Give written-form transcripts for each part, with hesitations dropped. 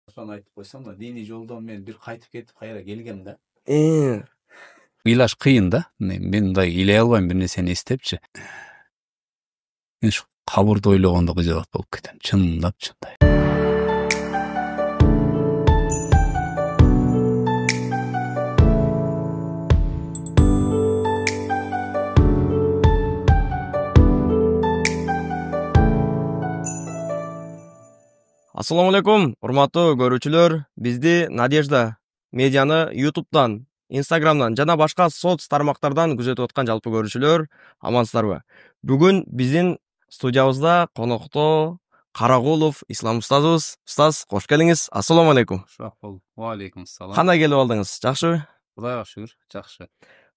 Ошону айтып койсом да, диний жолдон мен бир кайтып кетип кайра келгем да. Э, Ыйлаш кыйын да. Мен мындай ыйлай албайм бир нерсени эстепчи. Мен ушу кабырды ойлогондо кыжабат болуп кетем. Чындапчы мындай. Ассаламу алейкум, урматтуу көрүүчүлөр. Бизди Надежда медианы YouTube'дан, Instagram'дан жана башка соц тармактардан күзөтүп аткан жалпы көрүүчүлөр, амансыздарбы? Бүгүн биздин студиябызда конокто Карагулов Ислам устазыбыз. Устаз, кош келиңиз. Ассаламу алейкум. Ушак болуп. Ва алейкум ассалам. Кандай келип алдыңыз? Жакшыбы? Кудайга шүгүр, жакшы.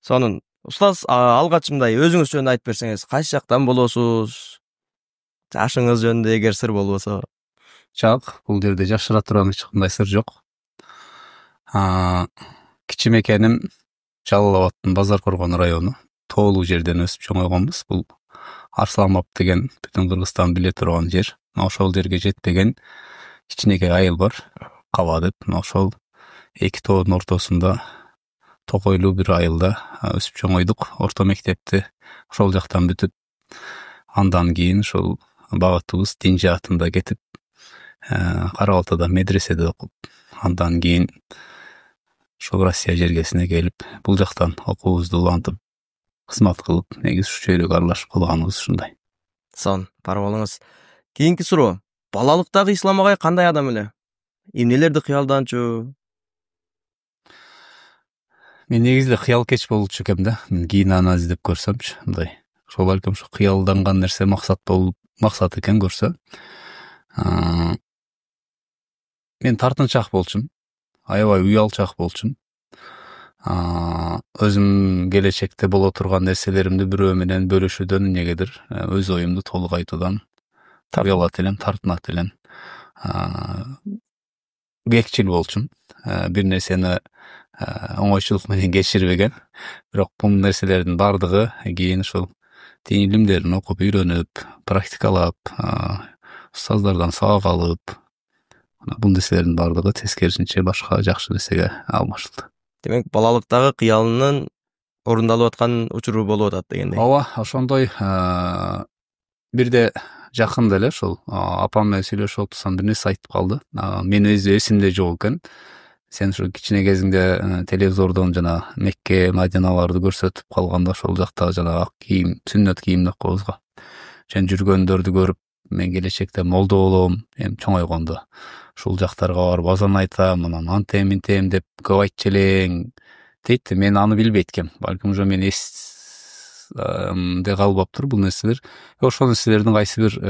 Сонун. Устаз, алгач мындай өзүңүз жөнүндө айтып берсеңиз, кайсы жактан болосуз? Жашыңыз жөнүндө эгер сыр болбосо. Жак, бул жерде жашыра турган эч кандай сыр жок. Кичимекеним Жалал Абаддын Базар Коргон району, тоолуу жерден өсүп чоңойгонбуз. Бул Арсланбап деген бүтүн Кыргызстан биле турган жер. Ошол жерге жетпеген кичинекей айыл бар. Каба деп. Ошол эки тоонун ортосунда токойлуу бир айылда өсүп чоңойдук. Орто мектепти ошол жактан бүтүп, андан кийин ушул багытыбыз дин жаатында кетип, Кара Балтада медреседе окуп, андан кийин ошол Россия жергесине келип, бул жактан окуубузду улантып, кызмат кылып, негизи ушу чөйрөгө аралашып калганыбыз ушундай. Сон, бар болуңуз. Кийинки суроо. Балалыктагы Ислам агай кандай адам эле? Эмнелерди кыялданчу? Мен негизинде кыялкеч болчу экем да. Мен кийин аны издеп көрсөмчү, мындай. Ошол балким ушу кыялданган нерсе максат экен көрсө. Мен тартынчаак болчумун. Аябай уялчаак болчумун. Өзүм келечекте боло турган нерселеримди бирөө менен бөлүшүүдөн эмнегедир өз оюмду толук айтуудан уялат элем, тартынат элем. Кекчил болчумун. Бир нерсени оңойчулук менен кечирбеген. Бирок бул нерселердин бардыгы кийин ушул дин илимдерин окуп, үйрөнүп, практикалап, устаздардан сабак алып, бул нерселердин бардыгы тескерисинче башка жакшы нерсеге алмашылды. Демек, балалыктагы кыялынын орундалып аткан учуру болуп атат дегендей. Ооба, ошондой бирде жакында эле ушул апам менен сүйлөшүп отурсам бир нерсе айтып калды. Мен өзү эсимде жок экен. Сен ушул кичине кезиңде телевизордон жана Мекке, Мадиналарды көрсөтүп калганда ошол жакта жана ак кийим, сүннөт кийим деп коебузго. Сен жүргөндөрдү көрүп, мен келечекте молдо болом, эми чоңойгондо. Ушул жактарга барып азан айтам, анан антем минтем деп көп айтчу элең дейт. Мен аны билбейт экем. Балким уже мен эсте калбаптыр бул нерселер. Ошол нерселердин кайсы бир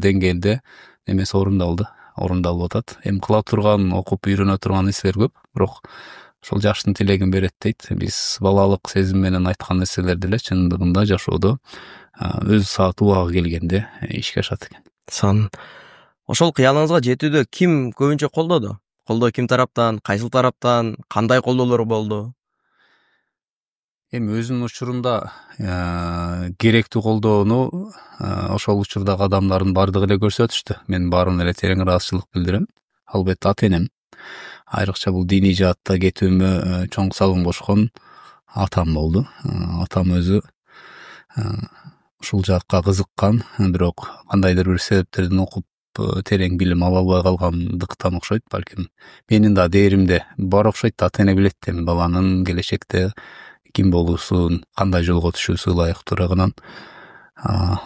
деңгээлде эмеси орундалып атат. Эми кыла турган, окуп үйрөнө турган нерселер көп, бирок ошол жаштын тилегин берет дейт. Биз балалык сезим менен айткан нерселер деле чындыгында жашоодо өз сааты убагы келгенде ишке ашат экен. Сон. Ошол кыялыңызга жетүүдө ким көбүнчө колдоду? Колдоо ким тараптан, кайсыл тараптан, кандай колдоолор болду? Эми өзүнүн учурунда керектүү колдоону ошол учурдагы адамдардын бардыгы эле көрсөтүштү. Мен баарына эле терең ыраазычылык билдирем. Албетте ата-энем. Айрыкча бул диний жаатта кетүүмө чоң салым кошкон атам болду. Атам өзү ушул жакка кызыккан, бирок кандайдыр бир себептерден окуп терең билим ала албай калгандыктан окшойт. Балким менин да дээримде бар окшойт. Ата-эне билет эми баланын келечекте ким болуусун, кандай жолго түшүүсү ылайыктуураганан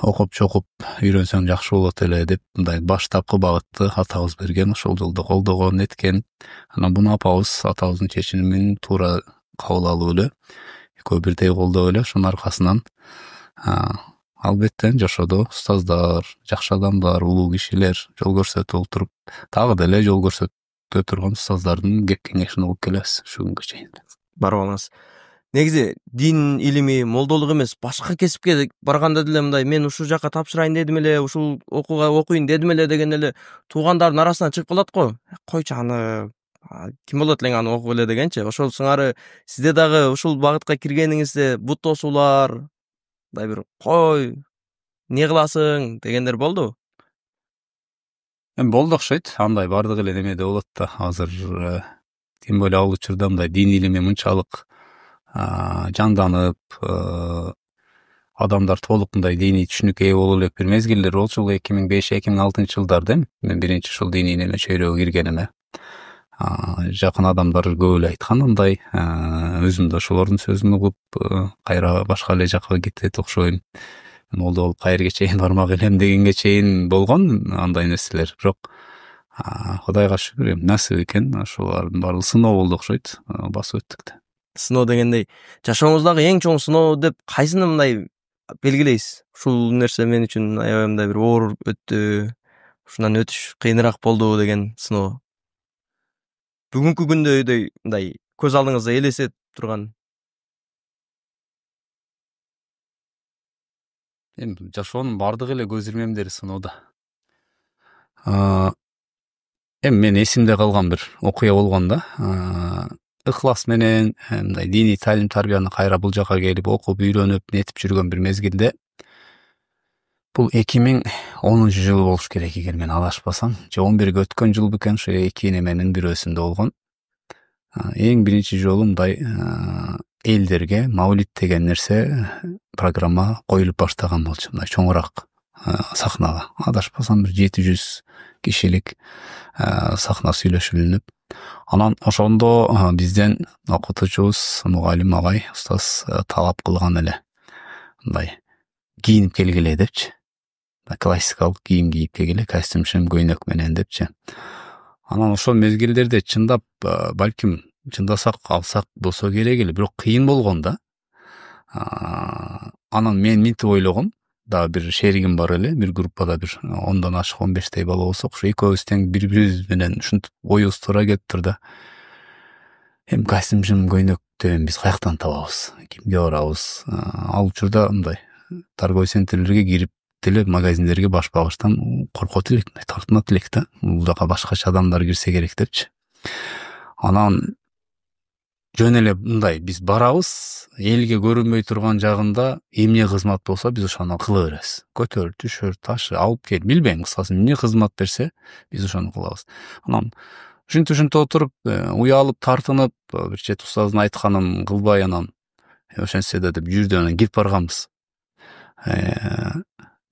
окуп чокуп үйрөнсөң жакшы болот эле деп мындай баштапкы багытты атабыз берген, ошол жолдо колдогон, эткен. Анан буну апабыз атабыздын чечимин туура кабыл алып эле, экөө бирдей колдоп эле, ошонун аркасынан албетте жашоодо устаздар, жакшы адамдар, улуу кишилер жол көрсөтүп отуруп, дагы деле жол көрсөтө турган устаздардын кеп кеңешин угуп келебиз ушу күнгө чейин. Бар болуңуз. Негизи дин илими, молдолук эмес, башка кесипке барганда деле мындай мен ушул жака тапшырайын дедим эле, ушул окуйн дедим эле деген эле туугандардын арасынан чыгып калат го. Койчу аны ким болот элең аны окуп эле дегенчи. Ошол сыңары сизде дагы ушул багытка киргениңизде бут тосуулар, мындай бир кой, эмне кыласың дегендер болду? Эми болду окшойт, андай бардык эле немеде болот да. Азыр тем более ал учурда мындай дин илими мынчалык жанданып, адамдар толук мындай диний түшүнүккө ээ боло элек бир мезгилдер болчу. Бул 2005-2006 жылдарда мен биринчи ушул диний неме чөйрөгө киргениме. Жакын адамдар көп эле айткан андай, өзүм да ошолордун сөзүн угуп кайра башка эле жакка кетет окшойм. Молда болуп кайерге чейин бармак элем дегенге чейин болгон андай нерселер. Бирок Кудайга шүгүр, насып экен, ошолордун баары сыноо болду окшойт, басып өттүк да. Сыноо дегендей, жашооңуздагы эң чоң сыноо деп кайсыны мындай белгилейсиз? Ушул нерсе мен үчүн аябай мындай бир оор өттү, ушундан өтүш кыйыныраак болду деген сыноо. Бүгүнкү күндөдөй мындай көз алдыңызда элестетип турган. Эми жашоонун бардык эле көз ирмемдери сыноодо. Эми мен эсимде калган бир окуя болгон да. Ыхлас менен мындай диний талим тарбияны кайра бул жака келип окуп үйрөнүп нетип жүргөн бир мезгилде, бул 2010 жылы болуш керек эгер мен адашпасам, же 11 өткөн жыл бекен, ошо эки неменин бирөөсүндө болгон. Эң биринчи жолу мындай элдерге маулит деген нерсе программа коюлуп баштаган болчу, мындай чоңураак сахнага. Адашпасам бир 700 кишилик сахна сүйлөшүлүнүп, анан ошондо бизден окутуучубуз, мугалим агай, устаз талап кылган эле мындай кийинип келгиле депчи. Классикалык кийим кийип келгиле, костюм көйнөк менен депчи. Анан ошол мезгилдерде чындап, балким чындасак алсак болсо керек эле, бирок кыйын болгон да. Анан мен минтип ойлогом, дагы бир шеригим бар эле, бир группада бир 10дон ашык 15 бала болсок, ошо экөөбүз тең бири-бирибиз менен ушинтип оюбуз туура келиптир да. Эми костюм көйнөктү биз каяктан табабыз, кимге барабыз? Ал учурда мындай торговый центрлерге кирип деле магазиндерге башпа-баштан коркот элек, тартынат элек да. Бул жака башкача адамдар кирсе керек депчи. Анан жөн эле мындай биз барабыз, элге көрүнбөй турган жагында эмне кызмат болсо биз ошону кыла беребиз. Көтөр, түшөр, ташы, алып кел, билбейм, кыскасы эмне кызмат берсе биз ошону кылабыз. Анан ушинтип отуруп, уялып, тартынып, бир чет устаздын айтканын кылбай, анан ошентсе да деп жүрдү, анан кирип барганбыз.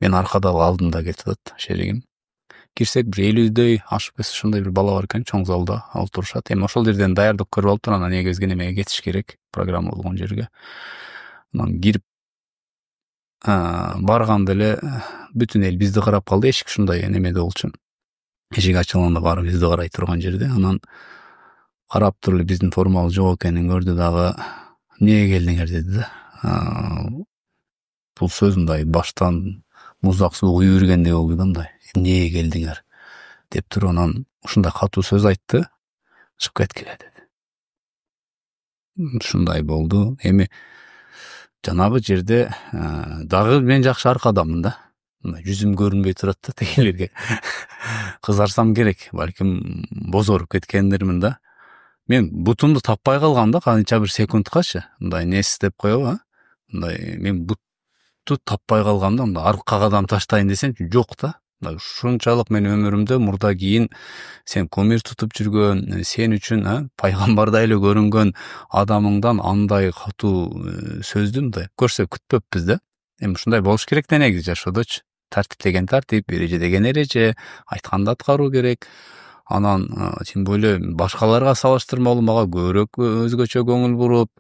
Мен аркада, алдымда кетип атат шеригим. Кирсек бир 50дөй ашып эс ушундай бир бала бар экен, чоң залда алып турушат. Эми ошол жерден даярдык көрүп алыптыр, анан негизги немеге кетиш керек, программа болгон жерге. Анан кирип барганда эле бүтүн эл бизди карап калды. Эшик ушундай немеде болчу. Эшик ачылганда баары бизди карай турган жерде. Анан карап туруп эле биздин формалуу жок экенин көрдү дагы. Эмнеге келдиңер деди да. Бул сөз мындай баштан муздак суу куюп жүргендей болду да, мындай. Эмнеге келдиңер деп туруп, анан ушундай катуу сөз айтты. Чыгып кеткиле деди. Ушундай болду. Эми жанагы жерде дагы мен жакшы аркадамын да. Жүзүм көрүнбөй турат да тегилерге. Кызарсам керек, балким бозоруп кеткендирмин да. Мен бутумду таппай калгам да, канча бир секундкачы. Мындай несі деп коебу, мындай мен буту таппай калгам да, мындай аркка кадам таштайын десем жок да. Ушунчалык мен өмүрүмдө мурда кийин сен кумир тутуп жүргөн, сен үчүн пайгамбардай эле көрүнгөн адамыңдан андай катуу сөздү мындай көрсө күтпөппүз да. Эми ушундай болуш керек да негизи жашоодочу. Тартип деген тартип, эреже деген эреже, айтканды аткаруу керек. Анан тем более башкаларга салыштырмалуу мага көбүрөөк өзгөчө көңүл буруп,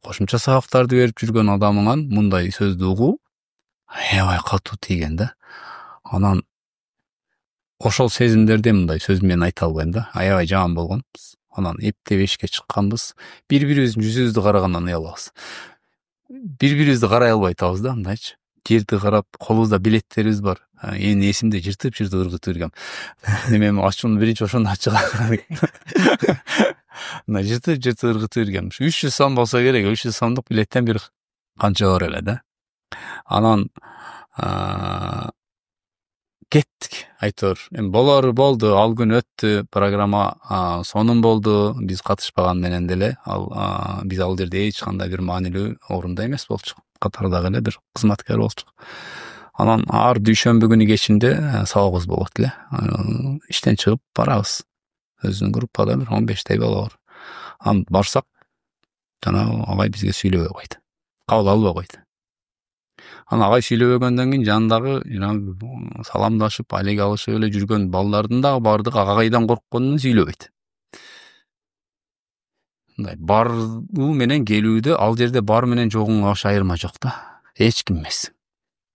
кошумча сабактарды берип жүргөн адамыңан мындай сөздү угуу аябай катуу тийген да. Анан ошол сезимдерди мындай сөз менен айта албайм да. Аябай жаман болгон. Анан эптеп эшикке чыкканбыз. Бири-бирибиздин жүзүбүздү карагандан уялабыз. Бири-бирибизди карай албай атабыз да, мындайчы. Жерди карап, колубузда билеттерибиз бар. Эми эсимде жыртып ыргытып жүргөм. Мен ачууну биринчи ошондо ачыгам. Мына жыртып ыргытып жүргөм. 300 сом болсо керек, 300 сомдук билеттен бир канча бар эле да. Анан кеттик, айтор. Эми болору болду, ал күн өттү, программа сонун болду. Биз катышпаган менен деле, биз ал жерде эч кандай бир маанилүү орунда эмес болчук. Катардагы эле бир кызматкер болчук. Анан ар дүйшөмбү күнү кечинде сабагыбыз болот эле. Иштен чыгып барабыз. Өзүнүн группада бир 15 бала бар. Анан барсак, жанагы агай бизге сүйлөбөй койду. Кабыл албай койду. Анан агай сүйлөбөгөндөн кийин жанындагы жанагы саламдашып, алек алышып эле жүргөн балдардын дагы бардыгы агайдан коркконунан сүйлөбөйт. Мындай баруу менен келүүдө ал жерде бар менен жогун аш айырма жок да. Эч ким эмес.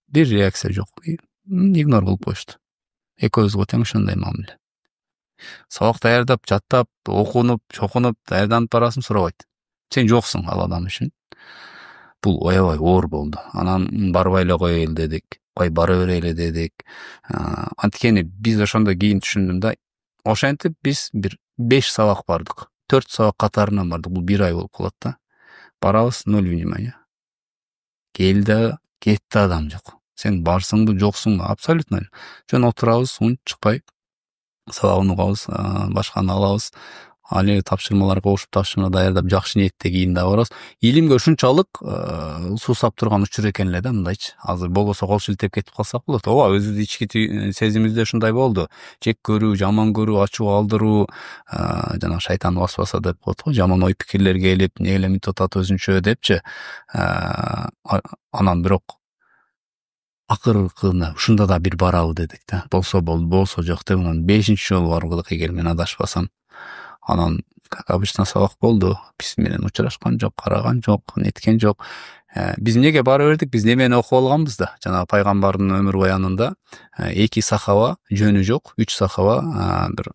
Бир реакция жок. Игнор кылып коюшту. Экөөбүзгө тең ошондой мамиле. Сабак даярдап, жаттап, окунуп, чокунуп, даярданып барасың сурабайт. Сен жоксуң ал адам үчүн. Бул аябай оор болду. Анан барбай эле коелу дедик. Бара берели дедик. Анткени биз ошондо кийин түшүндүм да. Ошентип биз бир 5 сабак бардык. 4 сабак катарынан бардык. Бул 1 ай болуп калат да. Барабыз 0 внимания. Келди, кетти адам жок. Сен барсыңбы, жоксуңбу? Абсолютно. Жөн отурабыз, чыкпай. Сабагын угабыз, башканы алабыз. Али тапшырмаларга кошуп тапшырма даярдап жакшы ниетте кийин да барабыз. Илимге ушунчалык суусап турган учур экен эле да, мындайчы. Азыр болбосо кол шилтеп кетип калсак болот. Ооба, өзүбүздүн ички сезимибизде ушундай болду. Жек көрүү, жаман көрүү, ачуу алдыруу, жана шайтан васваса деп коет го, жаман ой пикирлер келип, эмне эле мынтип атат өзүнчө депчи. Анан бирок акыркына ушунда да бир барабы дедик да. Болсо болду, болсо жок деп анан 5-жолу баргылык эгер мен адашпасам. Анан, как обычно, сабак болду. Биз менен учурашкан жок, караган жок, неткен жок. Биз эмнеге бара бердик? Биз немени окуп алганбыз да. Жана пайгамбардын өмүр баянында 2 сахаба жөнү жок, 3 сахаба бир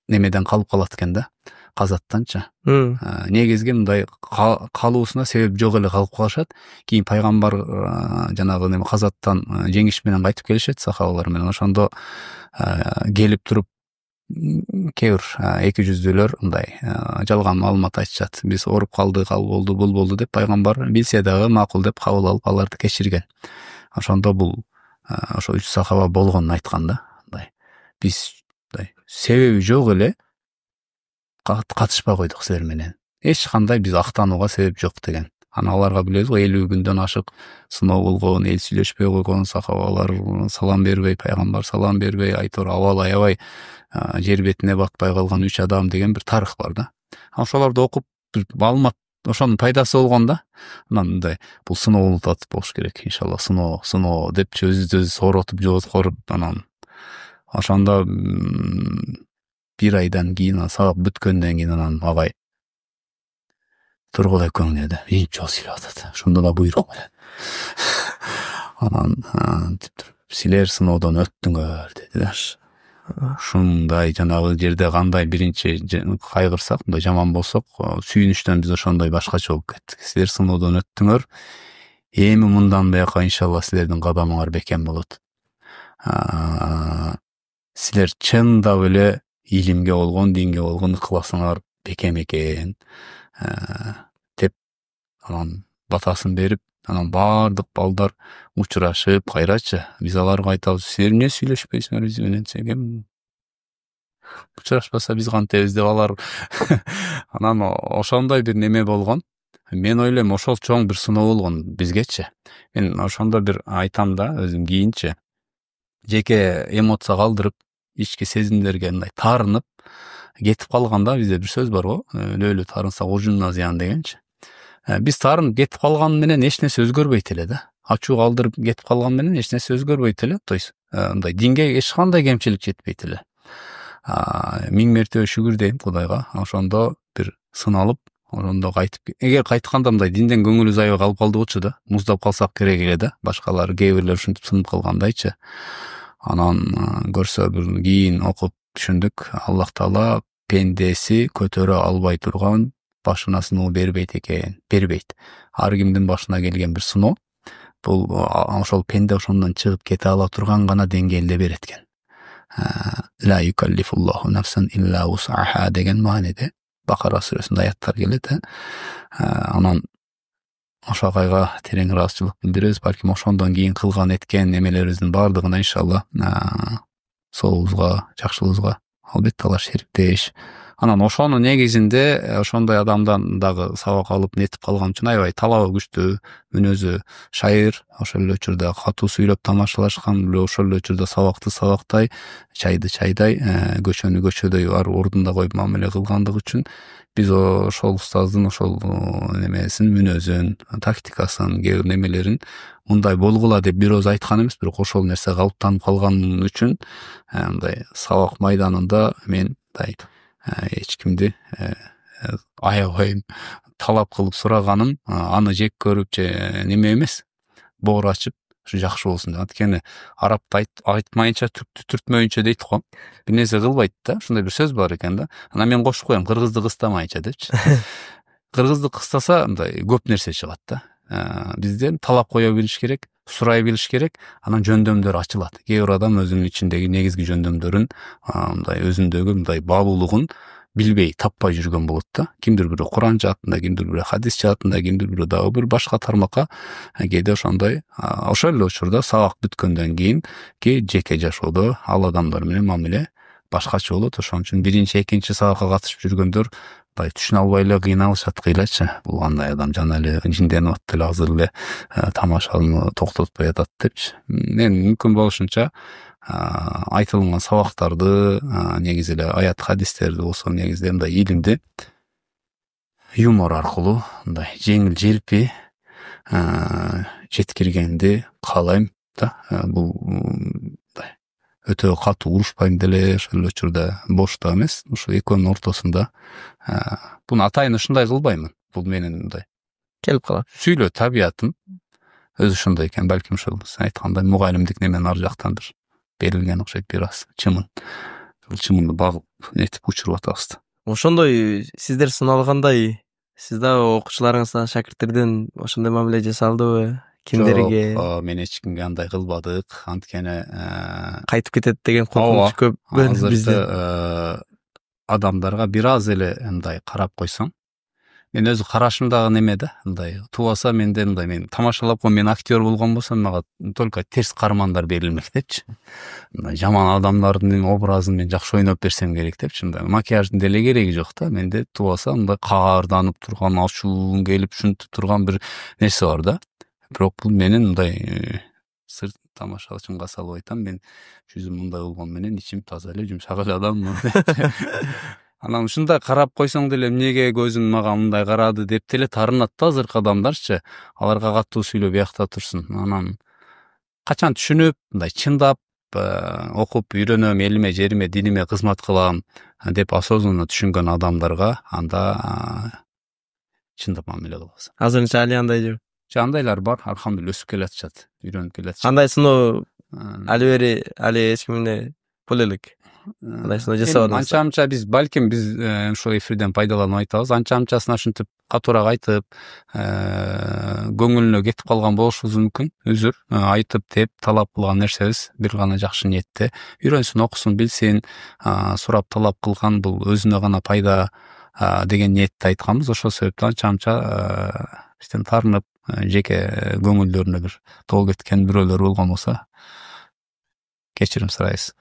немеден калып калат экен да. Казаттанчы. Негизги мындай калуусуна себеп жок эле калып калышат. Кийин пайгамбар жанагы неме казаттан жеңиш менен кайтып келишет сахабалар менен. Ошондо келип туруп кээ бир эки жүздүүлөр мындай жалган маалымат айтышат. Биз ооруп калдык, ал болду, бул болду деп пайгамбар билсе дагы макул деп кабыл алып аларды кечирген. Ошондо бул ошо 3 сахаба болгонун айткан да. Мындай биз себеби жок эле катышпай койдук силер менен. Эч кандай биз актанууга себеп жок деген. Аны аларга билебиз го, 50 күндөн ашык сыноо болгон, эл сүйлөшпөй койгон сахабалар салам бербей, пайгамбар салам бербей, айтор абал аябай жер бетине батпай калган 3 адам деген бир тарых бар да. Ошолорду окуп бир маалымат, ошонун пайдасы болгон да. Анан мындай бул сыноо болуш керек, иншалла сыноо депчи өзүбүздү сооротуп жоткоруп, анан ошондо 1 айдан кийин сабак бүткөндөн кийин анан агай тургул экөөңү деди. Биринчи жолу сүйлөп атат. Ошондо да буйрук менен. Анан силер сыноодон өттүңөр деди да. Ушундай жанагы жерде кандай биринчи кайгырсак, мындай жаман болсок, сүйүнүчтөн биз ошондой башкача болуп кеттик. Силер сыноодон өттүңөр. Эми мындан бияка иншалла силердин кадамыңар бекем болот. Силер чындап эле илимге болгон, динге болгон ыкыласыңар бекем экен деп анан батасын берип, анан баардык балдар учурашып, кайрачы биз аларга айтабыз, силер эмне сүйлөшпөйсүңөр биз менен, сен учурашпаса биз кантебиз деп алар. Анан ошондой бир неме болгон. Мен ойлойм, ошол чоң бир сыноо болгон бизгечи. Мен ошондо бир айтам да, өзүм кийинчи жеке эмоция калдырып, ички сезимдерге мындай таарынып кетип калганда, бизде бир сөз бар го, өлө таарынсак ужунуна зыян дегенчи. Биз таарынып кетип калган менен эч нерсе өзгөрбөйт эле да. Ачуу калдырып кетип калган менен эч нерсе өзгөрбөйт эле. То есть мындай динге эч кандай кемчилик жетпейт эле. 1000 мертебе шүгүр дейм Кудайга. Ошондо бир сыналып, ошондо кайтып, эгер кайтканда мындай динден көңүлүбүз аябай калып калдыгычы да, муздап калсак керек эле да. Башкалар кээ бирлер ушинтип сынып калгандайчы. Анан көрсө бир кийин окуп түшүндүк, Аллах Таала пендеси көтөрө албай турган башына сыноо бербейт экен, бербейт. Ар кимдин башына келген бир сыноо, бул ошол пенде ошондон чыгып кете ала турган гана деңгээлде берет экен. Ла юкаллифуллаху нафсан илля вус'аха деген мааниде Бакара сүрөсүндө аяттар келет. Анан ошо агайга терең ыраазычылык билдиребиз. Балким ошондон кийин кылган эткен немелерибиздин баардыгына иншалла сообузга, жакшылыгыбызга албетте алар шериктеш, Анан ошонун негизинде ошондой адамдан дагы сабак алып нетип калган үчүн аябай талабы күчтүү, мүнөзү шайыр, ошол эле учурда катуу сүйлөп тамашалашкан, ошол эле учурда сабакты сабактай, чайды чайдай, көчөнү көчөдөй бар ордунда коюп мамиле кылгандыгы үчүн биз ошол устаздын ошол немесин, мүнөзүн, тактикасын, кээ бир немелерин мындай болгула деп бир өзү айткан эмес, бирок ошол нерсе калыптанып калган үчүн мындай сабак майданында мен мындай эч кимди аябай талап кылып сураганым, аны жек көрүп же неме эмес, боор ачып ушу жакшы болсун деп. Анткени арапта айтмайынча түктү түртмөйүнчө дейт го. Бир нерсе кылбайт да, ушундай бир сөз бар экен да. Анан мен кошуп коем, кыргызды кыстамайынча депчи. Кыргызды кыстаса мындай көп нерсе чыгат да. Бизден талап кое билиш керек, сурай билиш керек, анан жөндөмдөр ачылат. Кээ бир адам өзүнүн ичиндеги негизги жөндөмдөрүн, мындай өзүндөгү мындай баалуулугун билбей, таппай жүргөн болот да. Кимдир бирөө Куран жаатында, кимдир бирөө хадис жаатында, кимдир бирөө дагы бир башка тармакка кээде ошондой. Ошол эле учурда сабак бүткөндөн кийинки жеке жашоодо ал адамдар менен мамиле башкача болот. Ошон үчүн биринчи, экинчи сабакка катышып жүргөндөр түшүнө албай эле кыйналышат, кыйлачы. Бул кандай адам, жана эле жинденип атты эле, азыр эле тамашаны токтотпой атат депчи. Мен мүмкүн болушунча айтылган сабактарды, негизи эле аят хадистерди болсо, негизде мындай илимди юмор аркылуу мындай жеңил желпи жеткиргенди каалайм да. Бул өтө катуу урушпайм деле, ошол эле учурда бош да эмес, ушу экөөнүн ортосунда. Буну атайын ушундай кылбаймын. Бул менин мындай келип калат. Сүйлөө табиятым өзү ошондой экен. Балким ошол сен айткандай мугалимдик немен ар жактандыр берилген окшойт бир аз. Чымынды багып нетип учуруп атабыз да. Ошондой сиздер сыналгандай, сиз дагы окуучуларыңыздан, шакирттерден ошондой мамиле жасалдыбы? Кимдерге? Мен эч кимге андай кылбадык. Анткени кайтып кетет деген коркунуч көп бизде. Адамдарга бир аз эле мындай карап койсоң, мен өзү карашым дагы неме да, мындай тубаса менде мындай, мен тамашалап коем, мен актер болгон болсом мага только терс кармандар берилмек депчи. Мындай жаман адамдардын образын мен жакшы ойноп берсем керек депчи. Мындай макияждын деле кереги жок да. Менде тубаса мындай каарданып турган, ачуум келип шүнтүп турган бир нерсе бар да. Бирок бул менин мындай сырт тамашачынга салып айтам, мен жүзүм мындай болгон менен ичим таза эле, жумшак эле адаммын. Анан ушундай карап койсоң деле эмнеге көзүм мага мындай карады деп деле тарынат да азыркы адамдарчы. Аларга катуу сүйлөп биякта турсун. Анан качан түшүнүп, мындай чындап окуп үйрөнөм, элиме, жериме, диниме кызмат кылам деп осознанно түшүнгөн адамдарга анда чындап мамиле кылабыз. Азырынча али андай жок. Андайлар бар, алхамдулилла өсүп келатышат, үйрөнүп келатышат. Андай сыноо али бери, али эч ким эле бул элек. Андай сыноо жасабадыңыз. Анча-мынча биз балким биз ушул эфирден пайдаланып айтабыз. Анча-мынчасын ушинтип катуураак айтып, көңүлүнө кетип калган болушубуз мүмкүн. Үзүр, айтып деп талап кылган нерсебиз бир гана жакшы ниетте. Үйрөнсүн, окусун, билсин, сурап талап кылган бул өзүнө гана пайда деген ниетте айтканбыз. Ошол себептен анча-мынча бизден тарынып, жеке көңүлдөрүнө бир тоо кеткен бирөөлөр болгон болсо кечирим сурайбыз.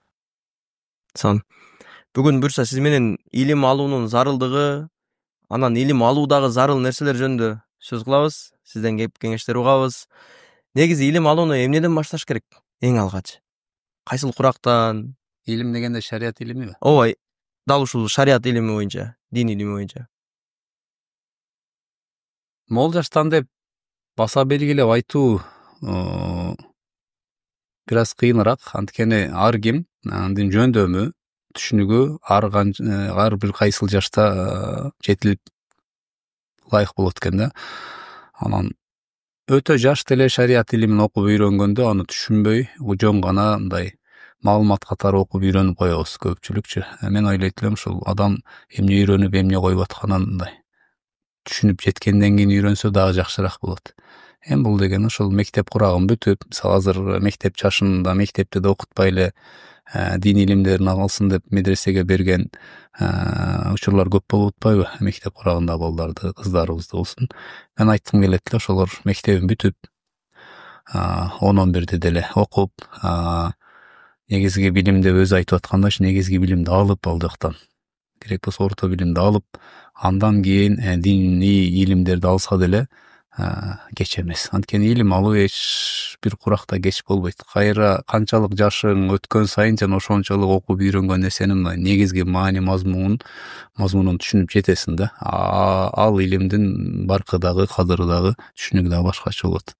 Сон. Бүгүн буюрса сиз менен илим алуунун зарылдыгы, анан илим алуудагы зарыл нерселер жөнүндө сөз кылабыз. Сизден кеп кеңештер угабыз. Негизи илим алууну эмнеден башташ керек? Эң алгач. Кайсыл курактан? Илим дегенде шарият илимиби? Ооба, дал ушул шарият илими боюнча, дин илими боюнча. Мол жаштан деп баса белгилеп айтуу бир аз кыйыныраак. Анткени ар ким андын жөндөмү, түшүнүгү ар бир кайсыл жашта жетилип ылайык болот экен да. Анан өтө жаш деле шарият илимин окуп үйрөнгөндө аны түшүнбөй, жөн гана мындай маалымат катары окуп үйрөнүп коебуз көпчүлүкчү. Мен ойлойт элем ушул адам эмне үйрөнүп, эмне коюп атканын мындай түшүнүп жеткенден кийин үйрөнсө дагы жакшыраак болот. Бул деген ошол мектеп курагын бүтүп, мисалы азыр мектеп жашында мектепте да окутпай эле дин илимдерин алсын деп медресеге берген учурлар көп болуп атпайбы? Мектеп курагында балдарды, кыздарыбызды болсун. Мен айткым келет эле, ошолор мектебин бүтүп, 10-11 деле окуп, негизги билим деп өзү айтып аткандай, негизги билимди алып ал жактан керек болсо орто билимди алып, андан кийин диний илимдерди алса деле кеч эмес. Анткени илим алуу эч бир куракта кеч болбойт. Кайра канчалык жашың өткөн сайын жана ошончолук окуп үйрөнгөн нерсенин негизги маани мазмунун түшүнүп жетесиң да. Ал илимдин баркы дагы, кадыры дагы, түшүнүгү дагы башкача болот.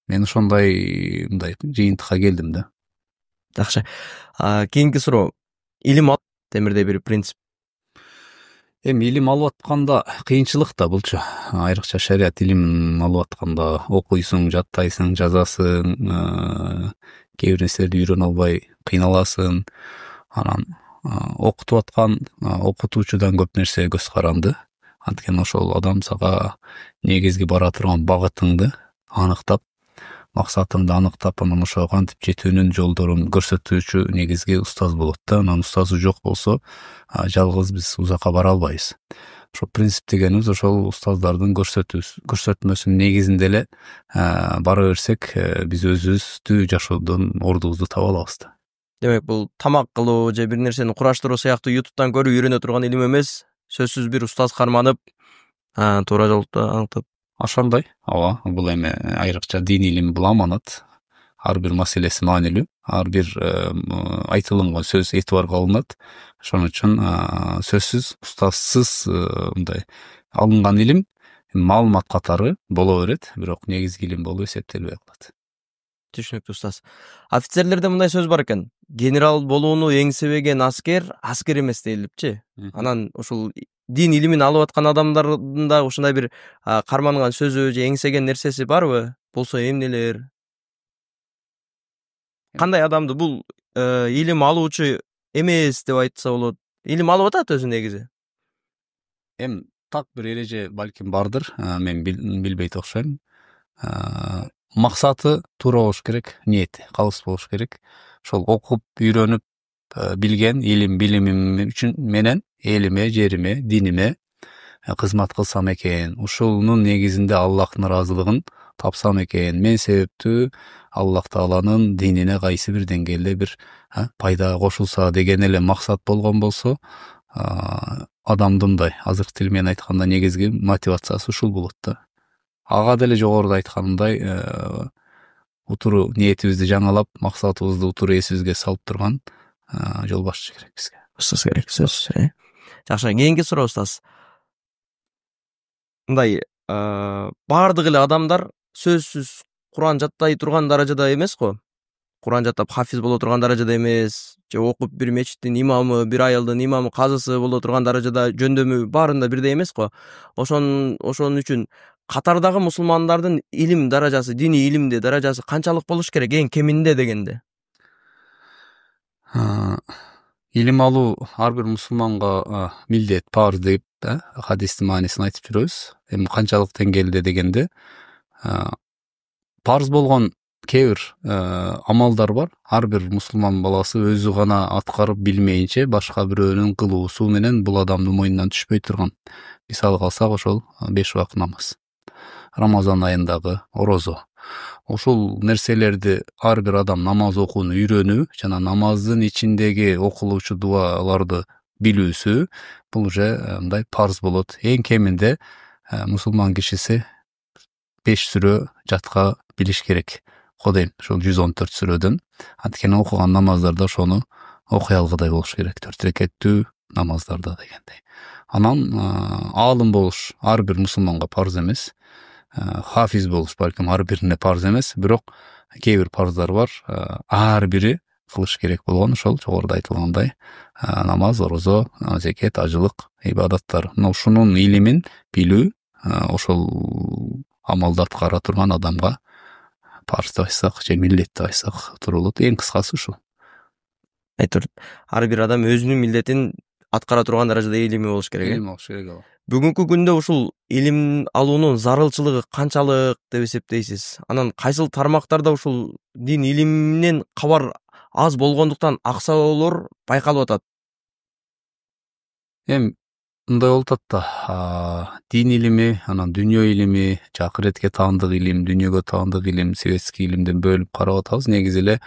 Мен ошондой мындай жыйынтыкка келдим да. Жакшы. Кийинки суроо. Илим ал темирдей бир принцип. Эми илим алып атканда кыйынчылык да булчу. Айрыкча шарият илим алып атканда окуйсуң, жаттайсың, жазасың, кээ бир нерселерди үйрөнө албай кыйналасың. Анан окутуп аткан окутуучудан көп нерсе көз каранды. Анткени ошол адам сага негизги бара турган багытыңды аныктап, максатыңды аныктап, анан ошого кантип жетүүнүн жолдорун көрсөтүүчү негизги устаз болот да. Анан устазы жок болсо, жалгыз биз узакка бара албайбыз. Ошо принцип дегенибиз ошол устаздардын көрсөтмөсүнүн негизинде эле бара берсек, биз өзүбүздү жашоодон ордубузду таба алабыз да. Демек, бул тамак кылуу же бир нерсени кураштыруу сыяктуу YouTube'дан көрүп үйрөнө турган илим эмес, сөзсүз бир устаз карманып, туура жолду аныктап. Ошондой. Ооба, бул эми айрыкча дин илими бул аманат. Ар бир маселеси маанилүү, ар бир айтылган сөз этибарга алынат. Ошон үчүн сөзсүз устазсыз мындай алынган илим маалымат катары боло берет, бирок негизги илим болуп эсептелбей калат. Түшүнүктүү устаз. Офицерлерде мындай сөз бар экен. Генерал болууну эңсебеген аскер эмес дейилипчи. Анан ушул дин илимин алып аткан адамдардын да ушундай бир карманган сөзү же эңсеген нерсеси барбы? Болсо эмнелер? Кандай адамды бул илим алуучу эмес деп айтса болот? Илим алып атат өзү негизи. Эми так бир эреже балким бардыр, мен билбейт окшойм. Максаты туура болуш керек, ниети калыс болуш керек. Ошол окуп, үйрөнүп билген билимим үчүн менен элиме, жериме, диниме кызмат кылсам экен. Ушунун негизинде Аллахтын ыраазылыгын тапсам экен. Мен себептүү Аллах Тааланын динине кайсы бир деңгээлде бир пайда кошулса деген эле максат болгон болсо, адамдын мындай азыркы тил менен айтканда негизги мотивациясы ушул болот да. Ага деле жогоруда айтканымдай утуру ниетибизди жаңалап, максатыбызды утуру эсибизге салып турган жол башчы керек бизге. Устаз керек, сөзсүз. Жакшы, кийинки суроо устаз. Мындай бардык эле адамдар сөзсүз Куран жаттай турган даражада эмес го. Куран жаттап хафиз боло турган даражада эмес, же окуп бир мечиттин имамы, бир айылдын имамы, казысы боло турган даражада, жөндөмү баарында бирдей эмес го. Ошон үчүн катардагы мусулмандардын илим даражасы, диний илимде даражасы канчалык болуш керек эң кеминде дегенде? Илим алуу ар бир мусулманга милдет, парз деп хадистин маанисин айтып жүрөбүз. Эми канчалык деңгээлде дегенде, парз болгон кээ бир амалдар бар. Ар бир мусулман баласы өзү гана аткарып билмейинче башка бирөөнүн кылуусу менен бул адамдын мойнунан түшпөй турган. Мисалга алсак, ошол 5 убакыт намаз, Рамазан айындагы орозо. Ушул нерселерди ар бир адам намаз окууну үйрөнүү жана намаздын ичиндеги окулуучу дуаларды билүүсү бул уже мындай парз болот. Эң кеминде мусулман кишиси 5 сүрө жатка билиш керек. Кодейм, ошол 114 сүрөдөн. Анткени окуган намаздарда ошону окуй алгыдай болуш керек. 4 рекеттүү намаздарда дегендей. Анан аалым болуш ар бир мусулманга парз эмес. Хафиз болуш балким ар бирине парз эмес, бирок кээ бир парздар бар, ар бири кылыш керек болгон, ошол жогоруда айтылгандай намаз, орозо, зекет, ажылык, ибадаттар. Мына ушунун илимин билүү ошол амалды аткара турган адамга парз деп айтсак же милдет деп айтсак туура болот. Эң кыскасы ушул. Ар бир адам өзүнүн милдетин аткара турган даражада илими болуш керек. Илим болуш керек. Бүгүнкү күндө ушул илим алуунун зарылчылыгы канчалык деп эсептейсиз? Анан кайсыл тармактарда ушул дин илиминен кабар аз болгондуктан аксоолор байкалып атат? Эми мындай болуп атат да, дин илими, анан дүйнө илими, акыретке таандык илим, дүйнөгө таандык илим, светский илимден бөлүп карап атабыз. Негизи эле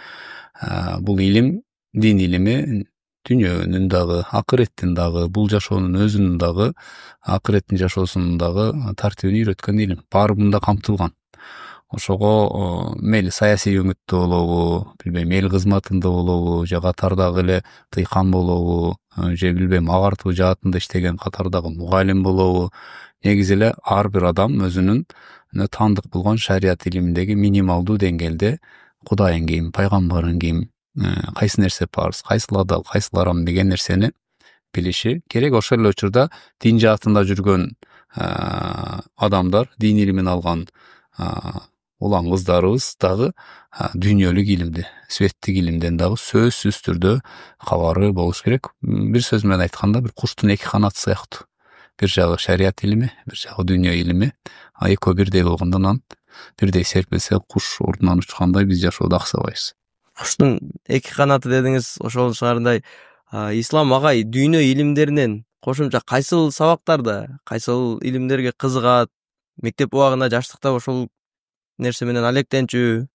бул илим, дин илими дүйнөнүн дагы акыреттин дагы бул жашоонун өзүнүн дагы акыреттин жашоосунун дагы тартибин үйрөткөн илим баарында камтылган. Ошого мейли саясий өңүттө болобу, билбейм, эл кызматында болобу, же катардагы эле тыйкан болобу, же билбейм, агартуу жаатында иштеген катардагы мугалим болобу, негизи эле ар бир адам өзүнүн таандык болгон шарият илиминдеги минималдуу деңгээлде Кудайың ким, пайгамбарың ким, кайсы нерсе парз, кайсыл адал, кайсыл арам деген нерсени билиши керек. Ошол эле учурда дин жаатында жүргөн адамдар, дин илимин алган улан кыздарыбыз дагы дүйнөлүк илимди, светтик илимден дагы сөзсүз түрдө кабары болуш керек. Бир сөз менен айтканда, бир куштун эки канаты сыяктуу. Бир жагы шарият илими, бир жагы дүйнө илими, экөө бирдей болгондон анан бирдей серпилсе куш ордунан учкандай биз жашоодо аксабайбыз. Куштун эки канаты дедиңиз, ошол шаардай ислам агай дүйнө илимдеринен кошумча кайсыл сабактарда, кайсыл илимдерге кызыгат, мектеп убагында, жаштыкта ошол нерсе менен алектенчү?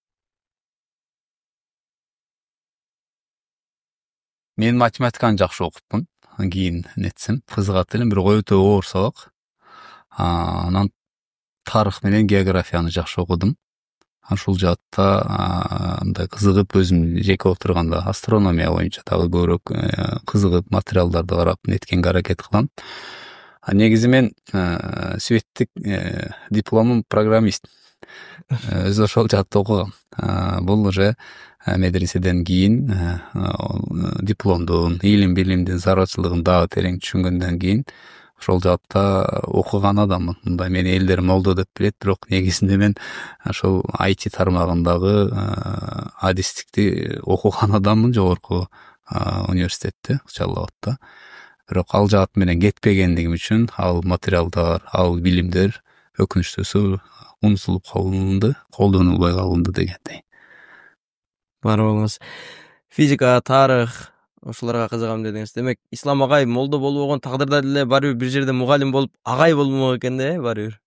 Мен математиканы жакшы окупмун, кийин нетсем кызыгат элем, бирок өтө оор сабак. Анан тарых менен географияны жакшы окудум. Ушул жаатта мындай кызыгып, өзүм жеке отурганда астрономия боюнча дагы көбүрөөк кызыгып, материалдарды карап неткенге аракет кылам. Негизи мен светтик дипломум программист. Өзү ошол жаатта окугам. Бул уже медреседен кийин дипломдун, илим билимдин зарылчылыгын дагы терең түшүнгөндөн кийин ошол жаатта окуган адаммын. Мындай мени элдер молдо деп билет, бирок негизинде мен ошол IT тармагындагы адистикти окуган адаммын жогорку университетте, Жалал Абадта. Бирок ал жаат менен кетпегендигим үчүн ал материалдар, ал билимдер өкүнүчтүүсү унутулуп калынды, колдонулбай калынды дегендей. Бар болуңуз. Физика, тарых, ошолорго кызыгам дедиңиз. Демек, ислам агай молдо болбогон тагдырда деле баары бир жерде мугалим болуп, агай болмок экен да, баары бир.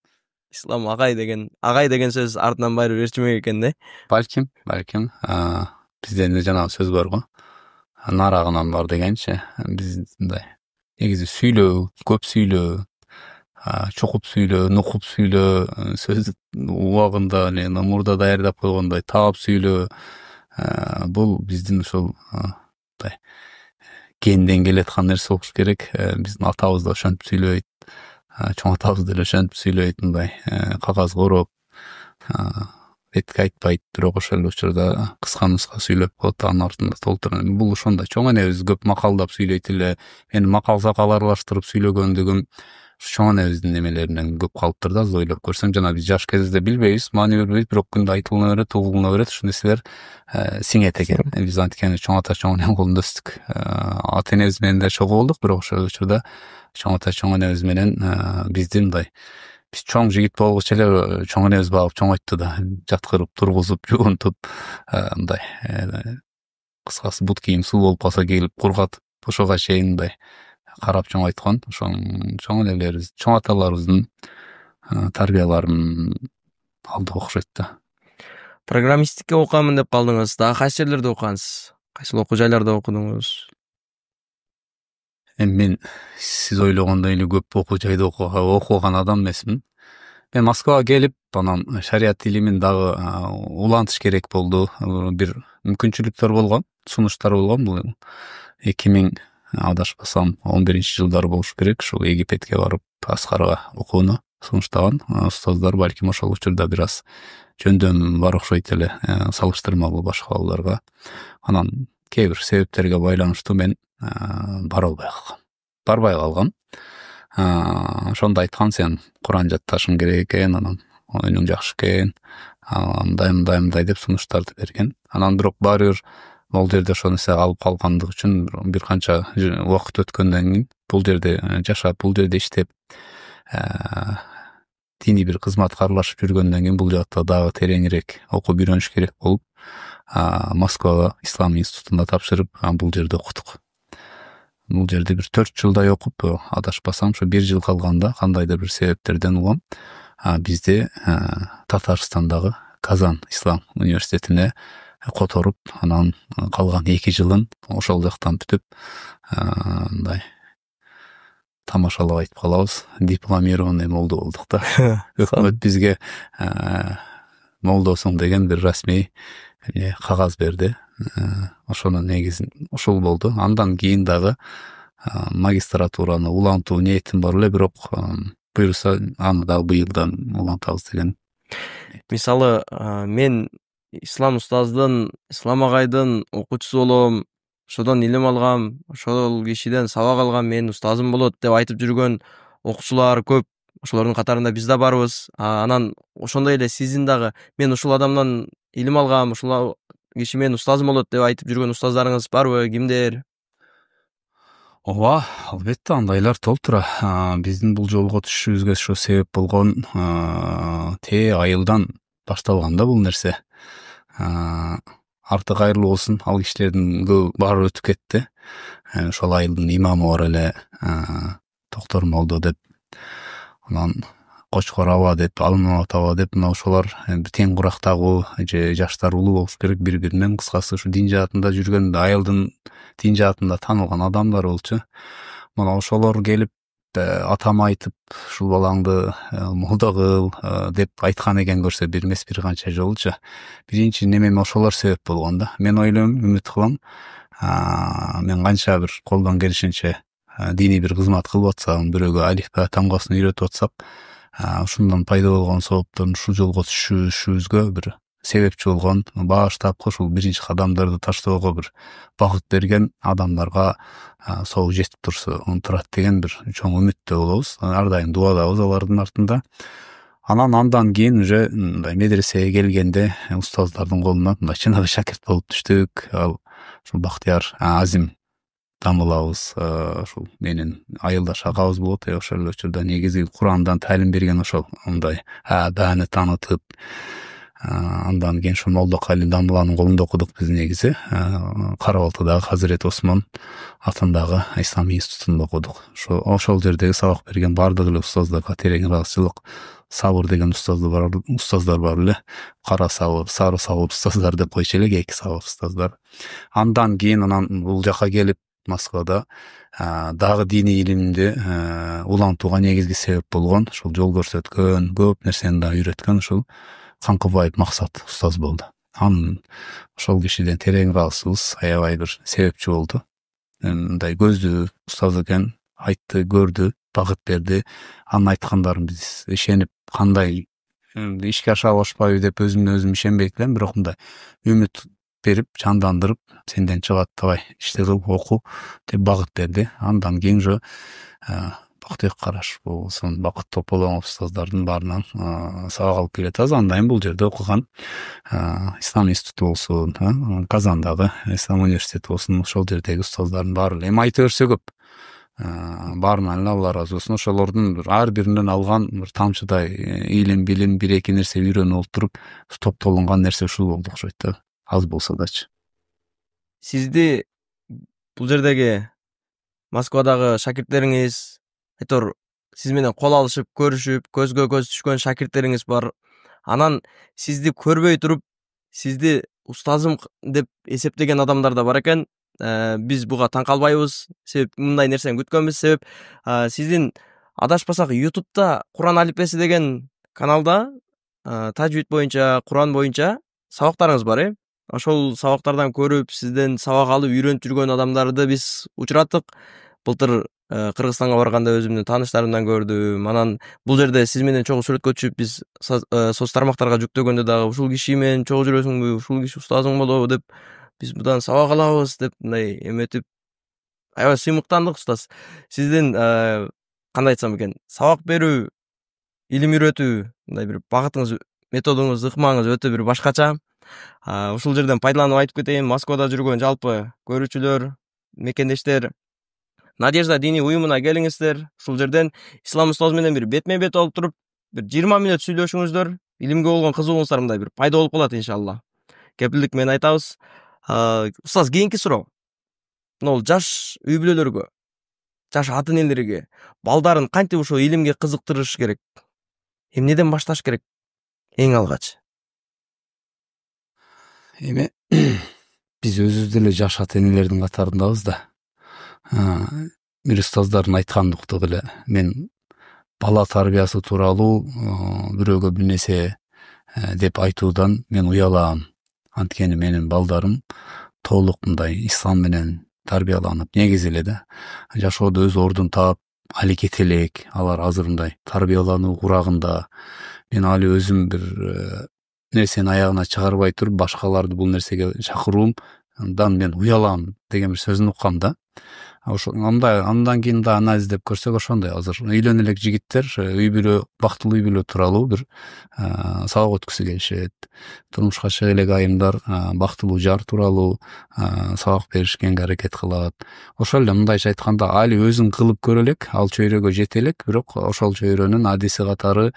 Ислам агай деген сөз артынан баары бир ээрчимек экен да. Балким, бизде жанагы сөз бар го. Нарагынан бар дегенчи, биз мындай негизи сүйлөө, көп сүйлөө, чокуп сүйлөө, нукуп сүйлөө, сөз убагында эле мурда даярдап койгондой таап сүйлөө. Бул биздин ошол генден келаткан нерсе болуш керек. Биздин атабыз да ошентип сүйлөйт, чоң атабыз деле ошентип сүйлөйт, мындай кагазга ороп, бетке айтпайт, бирок ошол эле учурда кыска нуска сүйлөп коет, анын артында толтуруп. Бул ошондой чоң энебиз көп макалдап сүйлөйт эле. Мен макал сакал аралаштырып сүйлөгөндүгүм чоң энебиздин немелеринен көп калыптыр да. Ойлоп көрсөм, жана биз жаш кезде билбейбиз, маани бербейбиз, бирок күндө айтылына берет, угулуна берет, ушул нерселер сиңет экен. Биз анткени чоң ата чоң энем колунда өстүк. Ата энебиз менен да чогуу болдук, бирок ошол учурда чоң ата чоң энебиз менен бизди мындай, биз чоң жигит болгучу эле чоң энебиз багып чоңойтты да, жаткырып, тургузуп, жуунтуп, мындай кыскасы бут кийим суу болуп калса келип кургатып, ошого чейин мындай карап чоңойткон. Ошол чоң энелерибиз, чоң аталарыбыздын тарбияларын алдык окшойт да. Программисттикке окуамын деп калдыңыз. Дагы кайсы жерлерде окугансыз? Кайсыл окуу жайларда окудуңуз? Мен сиз ойлогондой эле көп окуу жайда окуган адам эмесмин. Мен Москвага келип, анан шарият илимин дагы улантыш керек болду. Бир мүмкүнчүлүктөр болгон, сунуштар болгон. Бул 2000 адашпасам 11-жылдары болуш керек. Ушул Египетке барып, Аскарга окууну сунуштаган устаздар, балким ошол учурда бир аз жөндөм бар окшойт эле, салыштырмалуу башка балдарга. Анан кээ бир себептерге байланыштуу мен барбай калгам. Ошондо айткан, сен Куран жатташың керек экен, анан оюнуң жакшы экен, мындай деп сунуштарды берген. Анан бирок баары бир бул жерде ошол нерсе алып калгандыгы үчүн бир канча убакыт өткөндөн кийин бул жерде жашап, бул жерде иштеп, диний бир кызматка аралашып жүргөндөн кийин бул жакта дагы тереңирээк окуп үйрөнүш керек болуп, Москва Ислам институтунда тапшырып, бул жерде окудук. Бул жерде бир 4 жылдай окуп, адашпасам, ошо 1 жыл калганда кандайдыр бир себептерден улам бизде Татарстандагы Казан Ислам университетине которуп, анан калган 2 жылын ошол жактан бүтүп, мындай тамашалап айтып калабыз, дипломированный молдо болдук да. Өкмөт бизге молдосуң деген бир расмий кагаз берди. Ошонун негизин ошол болду. Андан кийин дагы магистратураны улантуу ниетим бар эле, бирок буюрса аны дагы быйылдан улантабыз деген. Мисалы, мен ислам устаздын, ислам агайдын окуучусу болом, ошодон илим алгам, ошол кишиден сабак алгам, менин устазым болот деп айтып жүргөн окуучулар көп. Ошолордун катарында биз да барбыз. Анан ошондой эле сиздин дагы мен ушул адамдан илим алгам, ушул киши менин устазым болот деп айтып жүргөн устаздарыңыз барбы? Кимдер? Ооба, албетте андайлар толтура. Биздин бул жолго түшүшүбүзгө ошо себеп болгон айылдан башталган да бул нерсе. Арты кайырлуу болсун, ал кишилердин көбү баары өтүп кетти. Ошол айылдын имамы бар эле, Токтор молдо деп, анан Кочкор аба деп, Алмамат аба деп, мына ошолор тең курактагуу же жаштар улуу болуш керек бири-биринен. Кыскасы ушу дин жаатында жүргөн, айылдын дин жаатында таанылган адамдар болчу. Мына ошолор келип атама айтып, ушул балаңды молдо кыл деп айткан экен, көрсө бир эмес бир канча жолучу. Биринчи немеме ошолор себеп болгон да. Мен ойлойм, үмүт кылам, мен канча бир колдон келишинче диний бир кызмат кылып атсам, бирөөгө алиф ба тамгасын үйрөтүп атсак, ушундан пайда болгон сооптон ушул жолго түшүшүбүзгө бир себепчи болгон, баштапкы ушул биринчи кадамдарды таштоого бир багыт берген адамдарга соо жетип турат деген бир чоң үмүттө болобуз. Ар дайым дубадабыз алардын артында. Андан кийин уже мындай медресеге келгенде устаздардын колуна мындай чыныгы шакирт болуп түштүк. Ал ушул Бактияр Азим Дамылабыз, ушул менин айылдаш агабыз болот. Ошол эле учурда негизи Курандан таалим берген ошол, мындай бааны таанытып, андан кийин ошо Молдокали Дамыланын колунда окудук биз негизи. Кара Балтыдагы Хазирет Осмон атындагы исламий институтунда окудук. Ошол жердеги сабак берген бардык эле устаздарга терең ыраазычылык. Сабыр деген устаздар бар эле. Кара сабыр, сары сабыр устаздар деп койчу элек, 2 сабыр устаздар. Андан кийин бул жака келип Москвада дагы диний илимди улантууга негизги себеп болгон, ушул жол көрсөткөн, көп нерсени да үйрөткөн ушул Канкыбаев Максат устаз болду. Ошол кишиден терең ыраазычыбыз, аябай бир себепчи болду. Мындай көздүү устаз экен, айтты, көрдү, багыт берди. Анын айткандарын биз ишенип, кандай ишке аша алышпайбы деп өзүмө ишенбейт элем, бирок мындай үмүт берип, жандандырып, сенден чыгат, давай ишти кыл, оку деп багыт берди. Андан кийин уже Бактык Караш болсун, Бакыт Тополоңов устаздардын баарынан сабак алып келатабыз. Андан бул жерде окуган ислам институту болсун, Казандагы ислам университети болсун, ошол жердеги устаздардын баары эле эми айта берсе көп. Баарынан эле Алла ыраазы болсун. Ошолордун ар биринен алган бир тамчыдай илим, билим, 1-2 нерсе үйрөнүп олтуруп, топтолунган нерсе ушул болду окшойт да. Аз болсо дачы. Сизди бул жердеги Москвадагы шакирттериңиз, айтор сиз менен кол алышып, көрүшүп, көзгө көз түшкөн шакирттериңиз бар. Анан сизди көрбөй туруп, сизди устазым деп эсептеген адамдар да бар экен. Биз буга таң калбайбыз. Себеп мындай нерсени күткөнбүз. Себеп сиздин адашпасак YouTube'да Куран алипеси деген каналда тажвид боюнча, Куран боюнча сабактарыңыз бар, Ошол сабактардан көрүп, сизден сабак алып үйрөнүп жүргөн адамдарды биз учураттык. Былтыр Кыргызстанга барганда өзүмдүн тааныштарымдан көрдүм. Анан бул жерде сиз менен чогуу сүрөткө түшүп, биз соц тармактарга жүктөгөндө дагы ушул киши менен чогуу жүрөсүңбү, ушул киши устазың болобу деп, биз мындан сабак алабыз деп мындай эметип, аябай сыймыктандык устаз. Сиздин кандай айтсам экен, сабак берүү, илим үйрөтүү, мындай бир багытыңыз, методуңуз, ыкмаңыз өтө бир башкача. Ушул жерден пайдаланып айтып кетейин, Москвада жүргөн жалпы көрүүчүлөр, мекендештер, Надежда диний уюмуна келиңиздер. Ушул жерден ислам устаз менен бир бетме бет болуп туруп, бир 20 мүнөт сүйлөшүңүздөр. Илимге болгон кызыгууңуздар мындай бир пайда болуп калат иншалла. Кепилдик менен айтабыз. Устаз, кийинки суроо. Мына жаш үй бүлөлөргө, жаш ата энелерге балдарын кантип ошо илимге кызыктырыш керек? Эмнеден башташ керек? Эң алгач. эми биз өзүбүз деле жаш ата энелердин катарындабыз да. Бир устаздардын айтканын уктук эле. Мен бала тарбиясы тууралуу бирөөгө бир нерсе деп айтуудан мен уялам. Анткени менин балдарым толук мындай ислам менен тарбияланып, негизи эле да жашоодо өз ордун таап али кете элек. Алар азыр мындай тарбиялануу курагында. Мен али өзүм бир нерсени аягына чыгарбай туруп, башкаларды бул нерсеге чакыруумдан мен уялам деген бир сөзүн уккам да. Андан кийин да аны издеп көрсөк ошондой. Азыр үйлөнө элек жигиттер үй бүлө, бактылуу үй бүлө тууралуу бир сабак өткүсү келишет. Турмушка чыга элек айымдар бактылуу жар тууралуу сабак беришкенге аракет кылат. Ошол эле мындайча айтканда али өзүн кылып көрө элек, ал чөйрөгө жете элек, бирок ошол чөйрөнүн адиси катары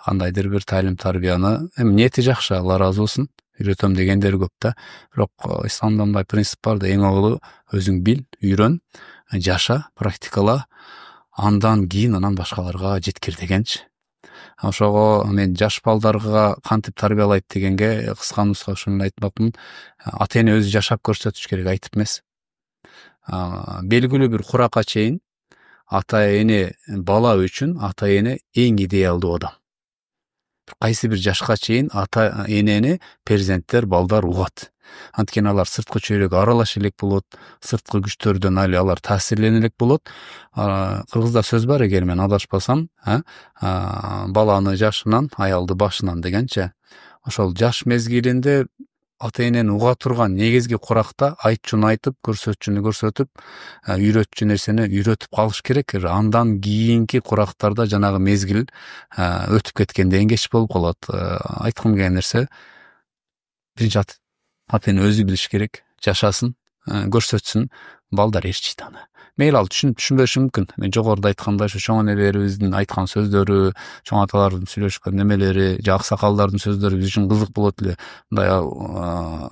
кандайдыр бир талим тарбияны, эми ниети жакшы, Алла ыраазы болсун, үйрөтөм дегендер көп да. Бирок исламда мындай принцип бар да, эң аввалы өзүң бил, үйрөн, жаша, практикала, андан кийин анан башкаларга жеткир дегенчи. Ошого мен жаш балдарга кантип тарбиялайт дегенге кыска нуска ушуну айтмакмын. Ата эне өзү жашап көрсөтүш керек, айтып эмес. Белгилүү бир куракка чейин ата эне, бала үчүн ата эне эң идеалдуу адам. Кайсы бир жашка чейин ата энени перзенттер, балдар угат. Анткени алар сырткы чөйрөгө аралаша элек болот, сырткы күчтөрдөн али алар таасирлене элек болот. Кыргызда сөз бар, эгер мен адашпасам, баланы жашынан, аялды башынан дегенче. Ошол жаш мезгилинде ата энени уга турган негизги куракта айтчуну айтып, көрсөтчүнү көрсөтүп, үйрөтчү нерсени үйрөтүп калыш керек. Андан кийинки курактарда жанагы мезгил өтүп кеткенден кеч болуп калат. Айткым келген нерсе, биринчи ата эне өзү билиш керек, жашасын, көрсөтсүн, балдар ээрчийт аны. Мейли ал түшүнүп түшүнбөшү мүмкүн. Мен жогоруда айткандай, ушу чоң энелерибиздин айткан сөздөрү, чоң аталардын сүйлөшкөн немелери, же аксакалдардын сөздөрү биз үчүн кызык болот эле. Мындай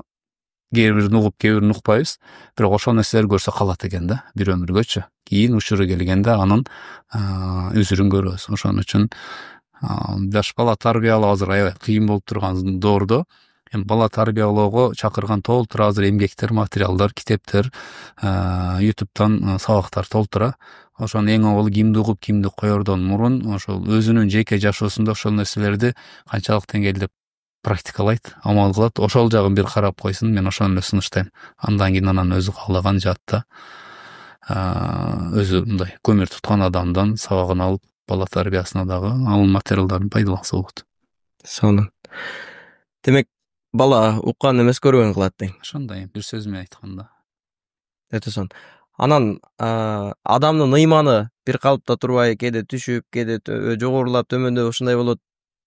кээ бирин угуп, кээ бирин укпайбыз. Бирок ошол нерселер көрсө калат экен да, бир өмүргөчү. Кийин учуру келгенде анын үзүрүн көрөбүз. Ошон үчүн жаш бала тарбиялоо азыр аябай кыйын болуп турган доордо бала тарбиялоого чакырган толтура азыр эмгектер, материалдар, китептер, YouTube'дан сабактар толтура. Ошону эң аввалы кимди угуп, кимди коердон мурун ошол өзүнүн жеке жашоосунда ошол нерселерди канчалык деңгээлде практикалайт, амал кылат, ошол жагын бир карап койсун. Мен ошону эле сунуштайм. Андан кийин анан өзү каалаган жаатта өзү мындай көмүр туткан адамдан сабагын алып, бала тарбиясына дагы ал материалдарын пайдаланса болот. Сонун. Демек, бала уккан эмес, көргөн кылат дейм. Ошондой бир сөз менен айтканда. Өтө сонун. Анан адамдын ыйманы бир калыпта турбай, кээде түшүп, кээде жогорулап, төмөндөп ушундай болот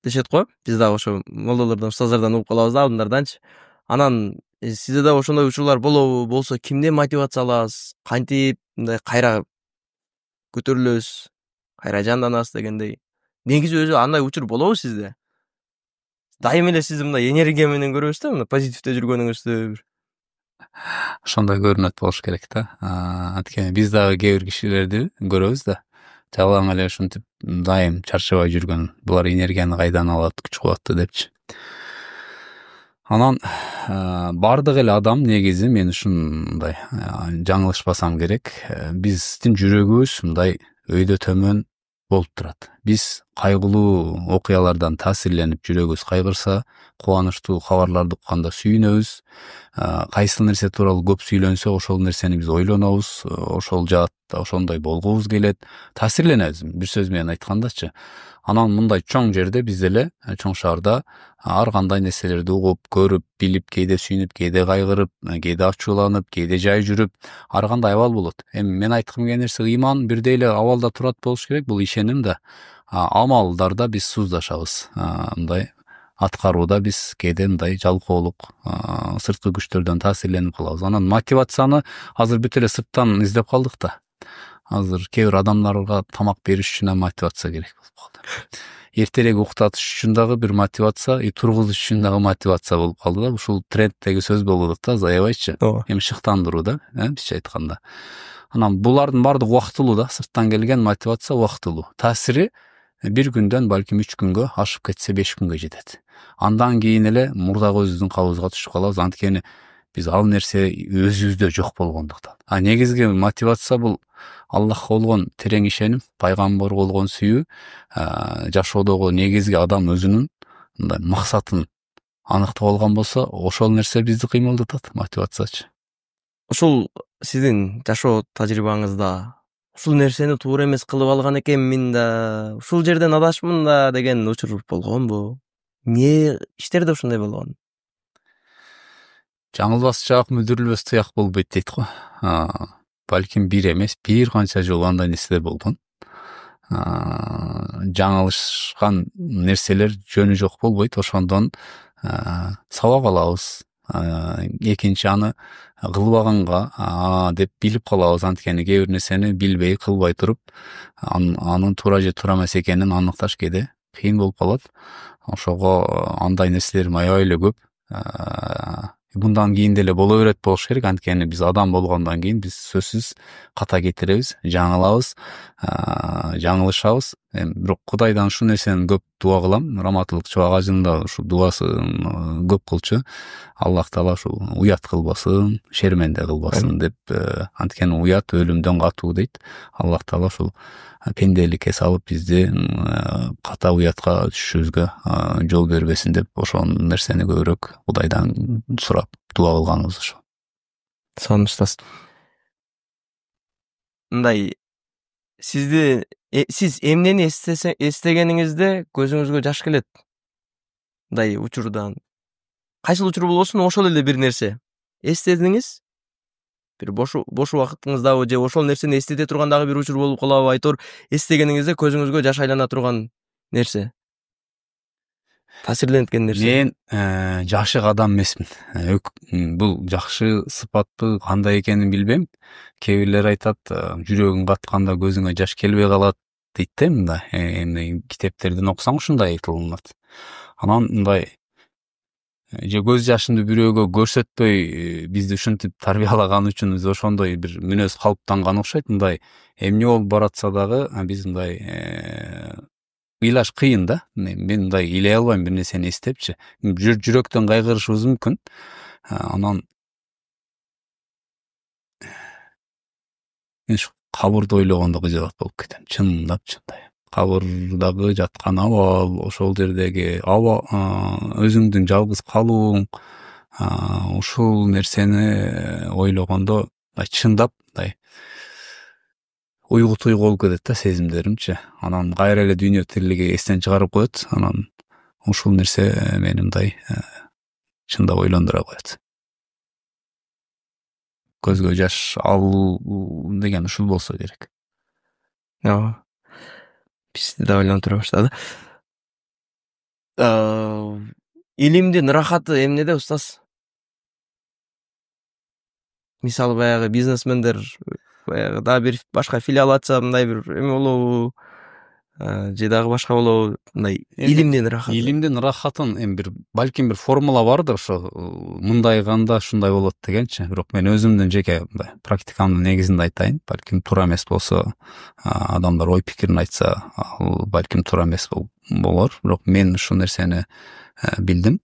дешет го. Биз дагы ошо молдолордон, устаздардан угуп калабыз да, алдындарданчы. Анан сизде дагы ошондой учурлар болобу? Болсо кимден мотивация аласыз? Кантип мындай кайра көтөрүлөсүз, кайра жанданасыз дегендей. Негизи өзү андай учур болобу сизде? Дайым эле сизди мындай энергия менен көрөбүз да, мына позитивде жүргөнүңүздү. Ошондой көрүнөт болуш керек да. Анткени биз дагы кээ бир кишилерди көрөбүз да. Жалаң эле ушинтип дайым чарчабай жүргөн, булар энергияны кайдан алат, күч кубатты депчи. Анан бардык эле адам негизи, мен ушундай жаңылышпасам керек, биздин жүрөгүбүз мындай өйдө төмөн болуп турат. Биз кайгылуу окуялардан таасирленип жүрөгүбүз кайгырса, кубанычтуу кабарларды укканда сүйүнөбүз. Кайсы нерсе тууралуу көп сүйлөнсө, ошол нерсени биз ойлонобуз, ошол жаатта ошондой болгубуз келет, таасирленебиз, бир сөз менен айткандачы. Анан мындай чоң жерде, биз деле чоң шаарда ар кандай нерселерди угуп, көрүп, билип, кээде сүйүнүп, кээде кайгырып, кээде ачууланып, кээде жай жүрүп, ар кандай абал болот. Эми мен айткым келген нерсе, ыйман бирдей эле абалда турат болуш керек, бул ишеним да. Амалдарда биз суздашабыз. Мындай аткарууда биз кээде мындай жалкоолук, сырткы күчтөрдөн таасирленип калабыз. Анан мотивацияны азыр бүт эле сырттан издеп калдык да. Азыр кээ бир адамдарга тамак бериш үчүн мотивация керек болуп калды. Эртерээк уктатыш үчүн дагы бир мотивация, тургузуш үчүн дагы мотивация болуп калды да. Ушул трендтеги сөз болуп атат да, аябайчы. Эми шыктандыруу да, бизче айтканда. Анан булардын баардыгы убактылуу да, сырттан келген мотивация убактылуу. Таасири бир күндөн балким 3 күнгө, ашып кетсе 5 күнгө жетет. Андан кийин эле мурда көзүбүздүн кабыбызга түшүп калабыз, анткени биз ал нерсе өзүбүздө жок болгондуктан. Негизги мотивация бул Аллахка болгон терең ишеним, пайгамбарга болгон сүйүү, жашоодогу негизги адам өзүнүн мындай максатын аныктап алган болсо, ошол нерсе бизди кыймылдатат, мотивациячы. Ушул сиздин жашоо тажрыйбаңызда ушул нерсени туура эмес кылып алган экенмин да, ушул жерден адашмын да деген учур болгонбу? Эмне иштерде ушундай болгон? Жаңылбас жаак мүдүрүлбөс туяк болбойт дейт го. Балким бир эмес, бир канча жолу андай нерселер болгон. Жаңылышкан нерселер жөнү жок болбойт, ошондон сабак алабыз. Экинчи аны кылбаганга деп билип калабыз, анткени кээ бир нерсени билбей, кылбай туруп, анын туура же туура эмес экенин аныкташ кээде кыйын болуп калат. Ошого андай нерселерим аябай эле көп. Мындан кийин деле боло берет болуш керек, анткени биз адам болгондон кийин биз сөзсүз ката кетиребиз, жаңылабыз, жаңылышабыз. Бирок Кудайдан ушул нерсени көп дуа кылам. Раматылык чубак ажында ушул дубасын көп кылчу. Аллах Таала ушул уят кылбасын, шерменде кылбасын деп, анткени уят өлүмдөн катуу дейт. Аллах Таала ушул пенделикке салып бизди ката уятка түшүшүбүзгө жол бербесин деп, ошол нерсени көбүрөөк Кудайдан сурап дуа кылганыбыз ошо. Сонун устаз. Мындай сиз эмнени эстегениңизде көзүңүзгө жаш келет? Мындай учурдан кайсыл учур болбосун, ошол эле бир нерсе эстедиңиз, бир бош убакытыңыздабы же ошол нерсени эстете турган дагы бир учур болуп калабы, айтор эстегениңизде көзүңүзгө жаш айлана турган нерсе, таасирленткен нерсе. Мен жашык адам эмесмин. Бул жакшы сыпатты кандай экенин билбейм. Кээ бирлер айтат, жүрөгүң катканда көзүңө жаш келбей калат дейт да, мындай. Эми китептерден окусаң ушундай айтылынат. Анан мындай же көз жашымды бирөөгө көрсөтпөй бизди ушинтип тарбиялаган үчүн биз ошондой бир мүнөз калыптанган окшойт. Мындай эмне болуп баратса дагы биз мындай ыйлаш кыйын да. Мен мындай ыйлай албайм бир нерсени эстепчи. Жүрөктөн кайгырышыбыз мүмкүн. Анан мен ушу кабырды ойлогондо кыжаат болуп кетем, чындапчы. Кабырдагы жаткан абал, ошол жердеги өзүңдүн жалгыз калууң, ушул нерсени ойлогондо чындап мындай уйгу туйгу болуп кетет да, сезимдеримчи. Анан кайра эле дүйнө тирилиги эстен чыгарып коет. Анан ушул нерсе мени мындай чындап ойлондура коет. Көзгө жаш алуу деген ушул болсо керек. Ооба. Бизди да ойлонтура баштады. Илимдин ырахаты эмнеде, устаз? Мисалы баягы бизнесмендер баягы дагы бир башка филиал ачса, мындай бир эме болобу, же дагы башка болобу, мындай илимдин ырахаты. Илимдин ырахатын эми бир балким бир формула бардыр, ошо мындай канда ушундай болот дегенчи. Бирок мен өзүмдүн жеке практикамдын негизинде айтайын. Балким туура эмес болсо, адамдар ой пикирин айтса, ал балким туура эмес болор. Бирок мен ушул нерсени билдим.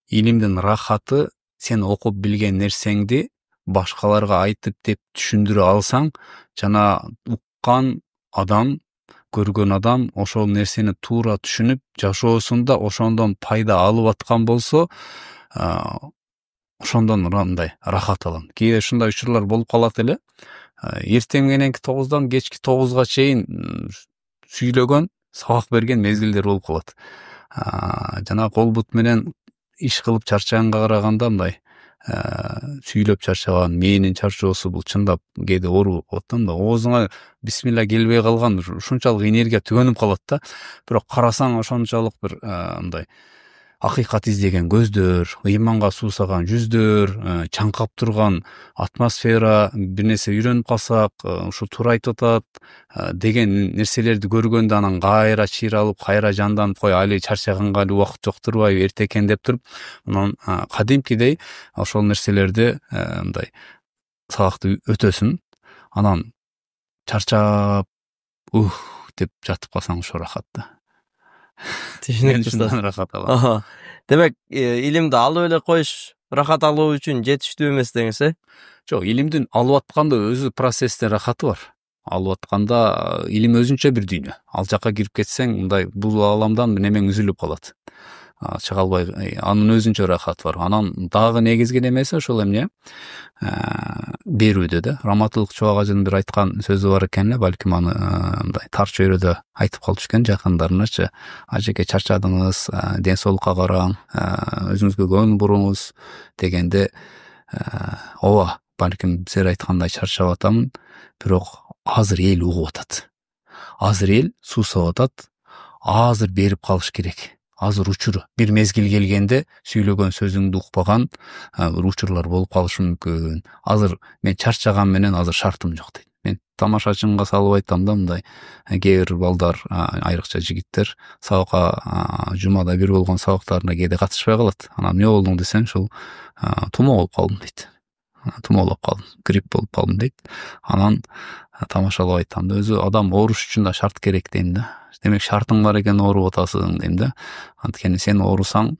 Илимдин ырахаты сен окуп билген нерсеңди башкаларга айтып деп түшүндүрө алсаң, жана уккан адам, көргөн адам ошол нерсени туура түшүнүп, жашоосунда ошондон пайда алып аткан болсо, ошондон мындай рахат алам. Кээде ушундай учурлар болуп калат эле. Эртең мененки 9-дан кечки 9-га чейин сүйлөгөн, сабак берген мезгилдер болуп калат. Жана кол бут менен иш кылып чарчаганга караганда мындай сүйлөп чарчаган мээнин чарчоосу бул чындап кээде оору болот да. Оозуңа бисмилла келбей калган ушунчалык энергия түгөнүп калат да. Бирок карасаң ошончолук бир мындай акыйкат издеген көздөр, ыйманга суусаган жүздөр, чаңкап турган атмосфера, бир нерсе үйрөнүп калсак, ушу туура айтып атат деген нерселерди көргөндө анан кайра чыйралып, кайра жанданып, кой али чарчаганга али убакыт жок турбайбы, эрте экен деп туруп, анан кадимкидей ошол нерселерди мындай сабакты өтөсүн, анан чарчап деп жатып калсаң ошо рахат да. Мен Түшүнүктүү ушундан устаз. рахат алам. Ага. Демек, илимди алып эле коюш рахат алуу үчүн жетиштүү эмес деңиз, Жок, илимдин алып атканда өзү процесстин рахаты бар. Алып атканда илим өзүнчө бир дүйнө. Ал жака кирип кетсең, мындай бул ааламдан немең үзүлүп калат. Чыга албай, анын өзүнчө рахаты бар. Анан дагы негизги немеси ошол эмне? Берүүдө да. Раматылык Чубак бир айткан сөзү бар экен эле, балким аны мындай тар чөйрөдө айтып калып экен жакындарыначы. Ажеке, чарчадыңыз, ден соолукка караң, өзүңүзгө көңүл буруңуз дегенде, ооба, балким силер айткандай чарчап атамын, бирок азыр эл угуп атат. Азыр эл суусап атат. Азыр берип калыш керек. Азыр учур бир мезгил келгенде сүйлөгөн сөзүңдү укпаган бир учурлар болуп калышы мүмкүн. Азыр мен чарчаган менен азыр шартым жок дейт. Мен тамашачыңга салып айтам да, мындай кээ бир балдар, айрыкча жигиттер сабакка жумада бир болгон сабактарына кээде катышпай калат. Анан эмне болдуң десең, ушул тумоо болуп калдым дейт. Тумоолоп калдым, грипп болуп калдым дейт. Анан тамашалап айтам да, өзү адам ооруш үчүн да шарт керек дейм да. Демек шартың бар экен, ооруп атасың дейм да. Анткени сен оорусаң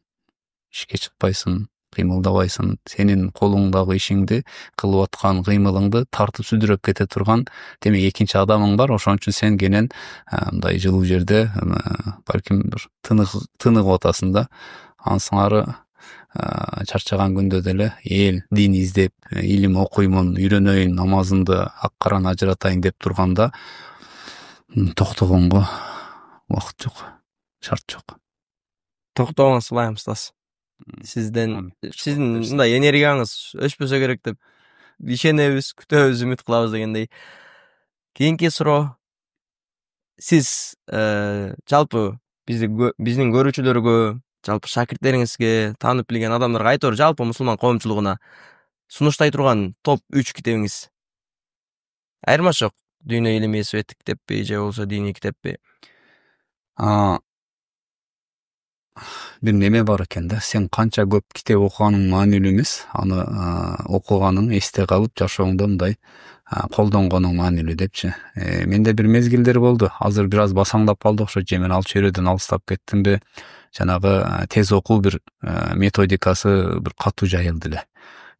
ишке чыкпайсың, кыймылдабайсың. Сенин колуңдагы ишиңди, кылып аткан кыймылыңды тартып сүдүрөп кете турган демек экинчи адамың бар. Ошон үчүн сен кенен мындай жылуу жерде балким бир тыныгып атасың да. Андан ары чарчаган күндө деле эл дин издеп, илим окуймун, үйрөнөйүн, намазымды ак караны ажыратайын деп турганда токтогонго убакыт жок, шарт жок. Токтогоңуз ылайым устаз. Сиздин мындай энергияңыз өчпөсө керек деп ишенебиз, күтөбүз, үмүт кылабыз дегендей. Кийинки суроо. Сиз жалпы биздин көрүүчүлөргө, жалпы шакирттериңизге, таанып билген адамдарга, айтор жалпы мусулман коомчулугуна сунуштай турган топ 3 китебиңиз. Айырмасы жок. Дүйнө илими, светтик китеппи же болбосо диний китеппи? Бир неме бар экен да, сен канча көп китеп окуганың маанилүү эмес, аны окуганың эсте калып жашооңдо мындай колдонгонуң маанилүү депчи. Менде бир мезгилдер болду. Азыр бир аз басаңдап калды окшойт, же мен ал чөйрөдөн алыстап кеттимби? Жанагы тез окуу бир методикасы бир катуу жайылды эле.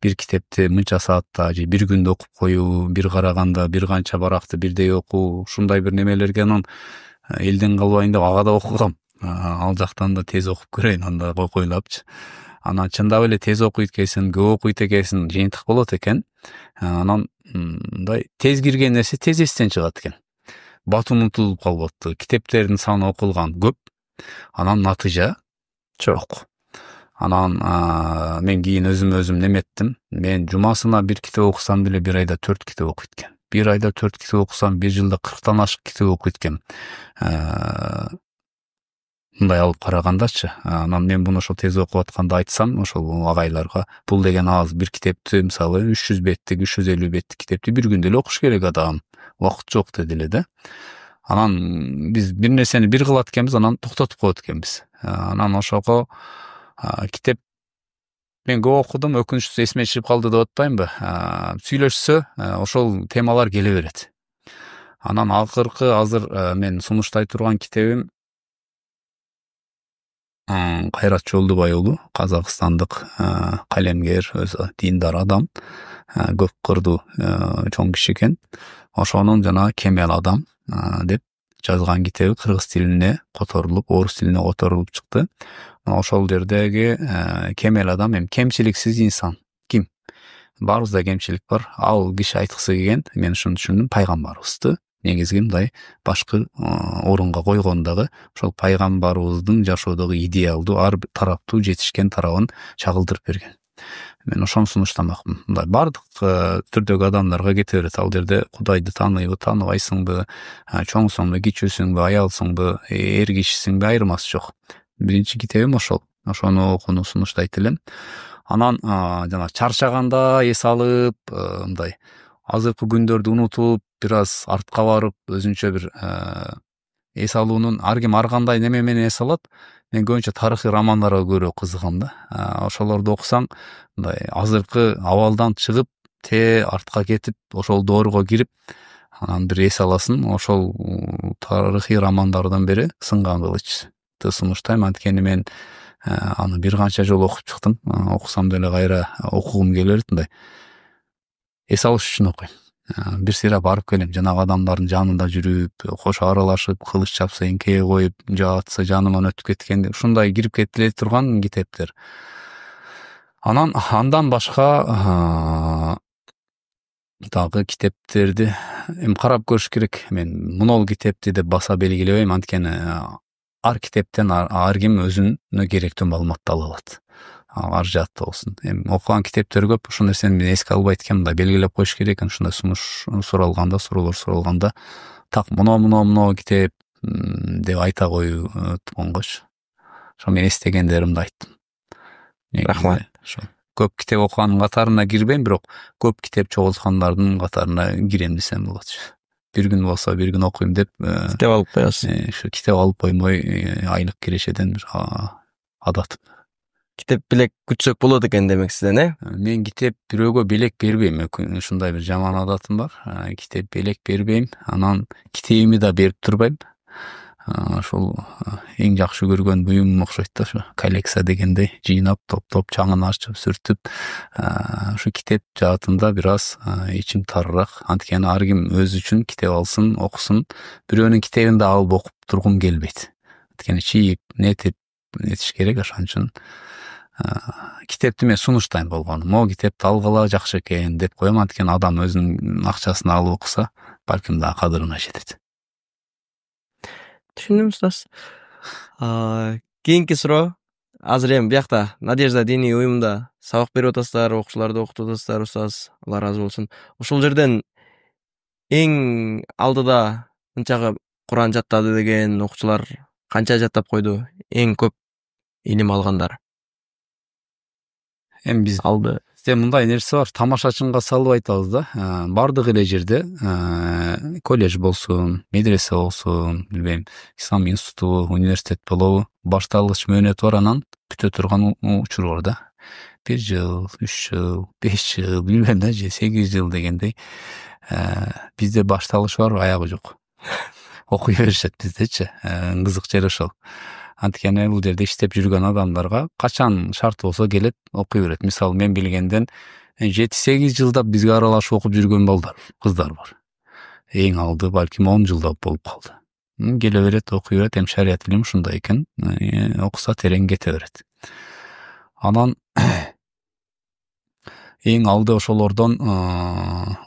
Бир китепти мынча саатта же бир күндө окуп коюу, бир караганда бир канча баракты бирдей окуу, ушундай бир немелерге анан элден калбайын деп ага да окугам. Ал жактан да тез окуп көрөйүн, анда койкойлапчы. Анан чындап эле тез окуйт экенсиң, көп окуйт экенсиң, жыйынтык болот экен. Анан мындай тез кирген нерсе тез эстен чыгат экен. Бат унутулуп калбаптыр. Китептердин саны окулган көп. Анан натыйжа жок. Анан мен кийин өзүм неметтим. Мен жумасына бир китеп окусам деле бир айда 4 китеп окуйт экен. Бир айда 4 китеп окусам, бир жылда 40тан ашык китеп окуйт экен. Мындай алып карагандачы. Анан мен буну ошол тез окуп атканда айтсам, ошол агайларга, бул деген аз, бир китепти, мисалы 300 беттик, 350 беттик китепти бир күндө эле окуш керек адам. Убакыт жок дедиле да. Анан биз бир нерсени бир кылат экенбиз, анан токтотуп коет экенбиз. Анан ошого китеп мен көп окудум, өкүнүчтүү эсиме чыгып калды деп атпаймынбы? Сүйлөшсө, ошол темалар келе берет. Анан акыркы азыр мен сунуштай турган китебим Кайрат Жолдубай уулу, казакстандык калемгер, өзү диндар адам, көп кырдуу чоң киши экен. Ошонун жана Кемел адам деп жазган китеби кыргыз тилине которулуп, орус тилине которулуп чыкты. Ошол жердеги Кемел адам эми кемчиликсиз инсан. Ким? Баарыбызда кемчилик бар. Ал киши айткысы келген, мен ушуну түшүндүм, пайгамбарыбызды негизги мындай башкы орунга койгондагы ошол пайгамбарыбыздын жашоодогу идеалдуу, ар тараптуу жетишкен тарабын чагылдырып берген. Мен ошону сунуштамакмын. Мындай бардык түрдөгү адамдарга кете берет. Ал жерде Кудайды тааныйбы, тааныбайсыңбы, чоңсуңбу, кичүүсүңбү, аялсыңбы, эр кишисиңби, айырмасы жок. Биринчи китебим ошол. Ошону окууну сунуштайт элем. Анан жана чарчаганда эс алып, мындай азыркы күндөрдү унутуп, бир аз артка барып, өзүнчө бир эс алуунун ар ким ар кандай неме менен эс алат. Мен көбүнчө тарыхый романдарга көрө кызыгам да. Ошолорду окусаң, мындай азыркы абалдан чыгып, артка кетип, ошол доорго кирип, Анан бир эс аласың, ошол тарыхый романдардан бери Сынган кылычты сунуштайм. Анткени мен аны бир канча жолу окуп чыктым. Окусам деле кайра окугум келе берет мындай. Эс алыш үчүн окуйм. Бир сыйра барып келем, жанагы адамдардын жанында жүрүп, кошо аралашып, кылыч чапса эңкейе коюп, жатса жаныман өтүп кеткен, ушундай кирип кетиле турган китептер. Андан башка дагы китептерди эми карап көрүш керек. Мен мунул китепти деп баса белгилебейм, анткени ар китептен ар ким өзүнө керектүү маалыматты ала алат. Ар жаатта болсун. Эми окуган китептер көп, ушул нерсени мен эске албайт экенмин да, белгилеп коюш керек экен. Ушундай сунуш суралганда так муну китеп деп айта коюу оңгоч. Ошо мен эстегендеримди айттым. Рахмат. Ошо көп китеп окуганын катарына кирбейм, бирок көп китеп чогулткандардын катарына кирем десем болот. Бир күн болсо бир күн окуйм деп Китеп алып коесуз. Ушу китеп алып коймой айлык кирешеден бир адатым. Китеп белек күтсөк болот экен демексиз э? Мен китеп бирөөгө белек бербейм. Ушундай бир жаман адатым бар. Китеп белек бербейм. Анан китебими да берип турбайм. Ошол эң жакшы көргөн буюмум окшойт да, ошо коллекция дегендей жыйнап, топтоп, чаңын ачып, сүртүп, ушу китеп жаатында бир аз ичим тарыраак. Анткени ар ким өзү үчүн китеп алсын, окусун. Бирөөнүн китебин да алып окуп тургум келбейт. Анткени чийип, нетиш керек, ошон үчүн китепти мен сунуштайм болгону. Могу китепти алгыла, жакшы экен деп коем. Анткени адам өзүнүн акчасына алып окуса, балким да кадырына жетет. Түшүндүм, устаз. Кийинки суроо. Азыр эми биякта Надежда диний уюмунда сабак берип атасыздар, окуучуларды окутуп атасыздар, устаз. Алла ыраазы болсун. Ушул жерден эң алдыда мынчага Куран жаттады деген окуучулар канча жаттап койду? Эң көп илим алгандар. Эми бизде мындай нерсе бар, тамашачынга салып айтабыз да. Бардык эле жерде колледж болсун, медресе болсун, билбейм, ислам институту, университет болобу, башталгыч мөөнөтү бар, анан бүтө турган учур бар да. 1 жыл, 3 жыл, 5 жыл, билбейм да, же 8 жыл дегендей. Бизде башталыш бар, аягы жок. Окуй беришет биздечи. Кызык жери ошол. Анткени бул жерде иштеп жүргөн адамдарга качан шарт болсо келет, окуй берет. Мисалы мен билгенден 7-8 жылдап бизге аралашып окуп жүргөн балдар, кыздар бар. Эң алды балким 10 жылдап болуп калды. Келе берет, окуй берет. Эми шарият илими ушундай экен. Окуса терең кете берет. Анан эң алды ошолордон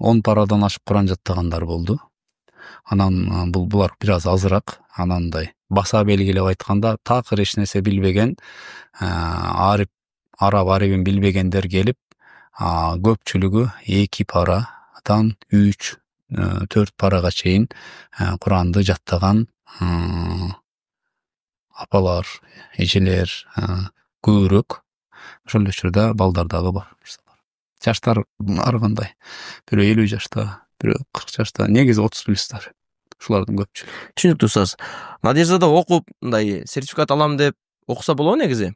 10 парадан ашып Куран жаттагандар болду. Анан булар бир аз азыраак. Анандай баса белгилеп айтканда, такыр эч нерсе билбеген, араб арабин билбегендер келип, көпчүлүгү 2 парадан 3-4 парага чейин Куранды жаттаган апалар, эжелер көбүрөөк. Ошол учурда балдар дагы бар. Жаштар ар кандай. Бирөө 50 жашта, бирөө 40 жашта, негизи 30+. Ушулардын көпчүлүгү. Түшүнүктүү, устаз. Надеждада окуп, мындай сертификат алам деп окуса болобу негизи?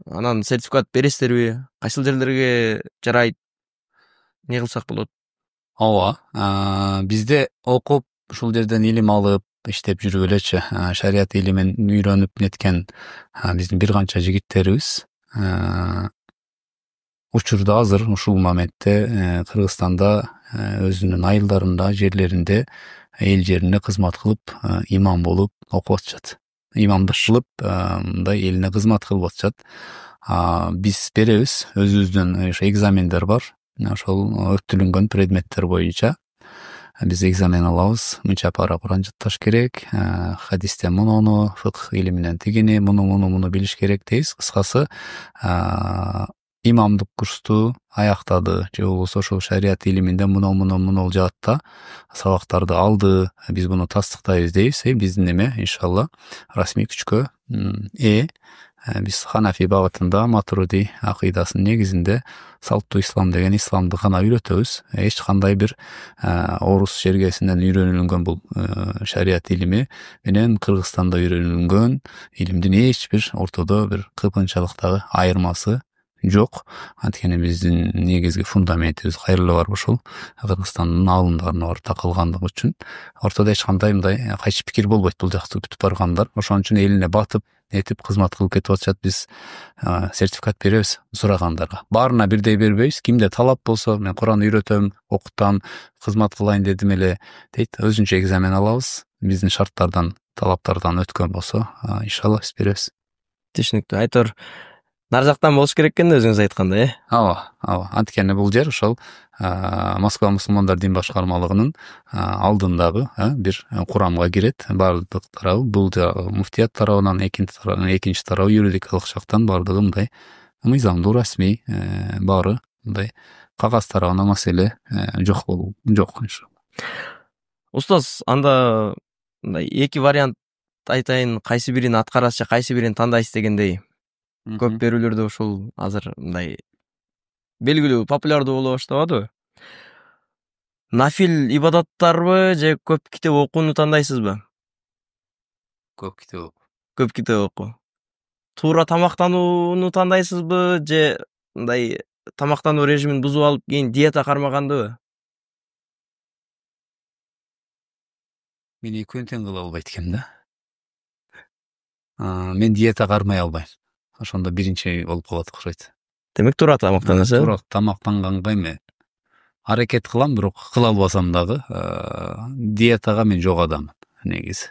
Анан сертификат бересиздерби? Кайсыл жерлерге жарайт? Не кылсак болот? Ооба. Бизде окуп, ушул жерден илим алып, иштеп жүрүп элечи, шарият илимин үйрөнүп неткен биздин бир канча жигиттерибиз учурда азыр ушул моментте Кыргызстанда өзүнүн айылдарында, жерлеринде эл жерине кызмат кылып, имам болуп окуп атышат. Имамдык кылып, мындай элине кызмат кылып атышат. Биз беребиз, өзүбүздүн ошо экзамендер бар. Ошол өттүлүнгөн предметтер боюнча биз экзамен алабыз. Мынча пара Куран жатташ керек, хадистен муну, фыкх илиминен тигини, муну билиш керек дейбиз. Кыскасы, имамдык курсту аяктады, же болбосо ошол шарият илиминде муну жаатта сабактарды алды, биз буну тастыктайбыз дейбиз. Биздин иншалла расмий күчкө биз Ханафи багытында Матуриди акыйдасынын негизинде салттуу ислам деген исламды гана үйрөтөбүз. Эч кандай бир орус жергесинен үйрөнүлгөн бул шарият илими менен Кыргызстанда үйрөнүлгөн илимдин эч бир ортодо бир кыпынчалык дагы айырмасы жок. Анткени биздин негизги фундаментибиз кайрылы бар ушул Кыргызстандын алымдарына орто кылгандыгы үчүн ортодо эч кандай мындай кайчы пикир болбойт. Бул жакты күтүп баргандар ошон үчүн элине батып этип кызмат кылып кетип атышат. Биз сертификат беребиз сурагандарга. Баарына бирдей бербейбиз. Кимде талап болсо, мен Куран үйрөтөм, окутам, кызмат кылайын дедим эле дейт, өзүнчө экзамен алабыз. Биздин шарттардан, талаптардан өткөн болсо, иншалла биз беребиз. Түшүнүктүү. Айтор нар жактан болуш керек экен да, өзүңүз айткандай, Ооба. Анткени бул жер ошол Москва мусулмандар дин башкармалыгынын алдындагы бир курамга кирет. Бардык тарабы бул муфтият тарабынан, экинчи тарабы юридикалык жактан бардыгы мындай мыйзамдуу, расмий, баары мындай кагаз тарабына маселе жок. Устаз, анда мындай эки вариант айтайын, кайсы бирин аткарасыз же кайсы бирин тандайсыз дегендей көп берүүлөрдө ушул азыр мындай белгилүү, популярдуу боло баштабадыбы? Нафил ибадаттарбы же көп китеп окууну тандайсызбы? Көп китеп окуу. Көп китеп окуу. Туура тамактанууну тандайсызбы же мындай тамактануу режимин бузуп алып кийин диета кармагандыбы? Мен экөөнү тең кыла албайт экенмин да. Мен диета кармай албайм. Ошондо биринчи болуп калат окшойт. Демек туура тамактанасыз? Туура тамактанганга эми аракет кылам, бирок кыла албасам дагы диетага мен жок адаммын негизи.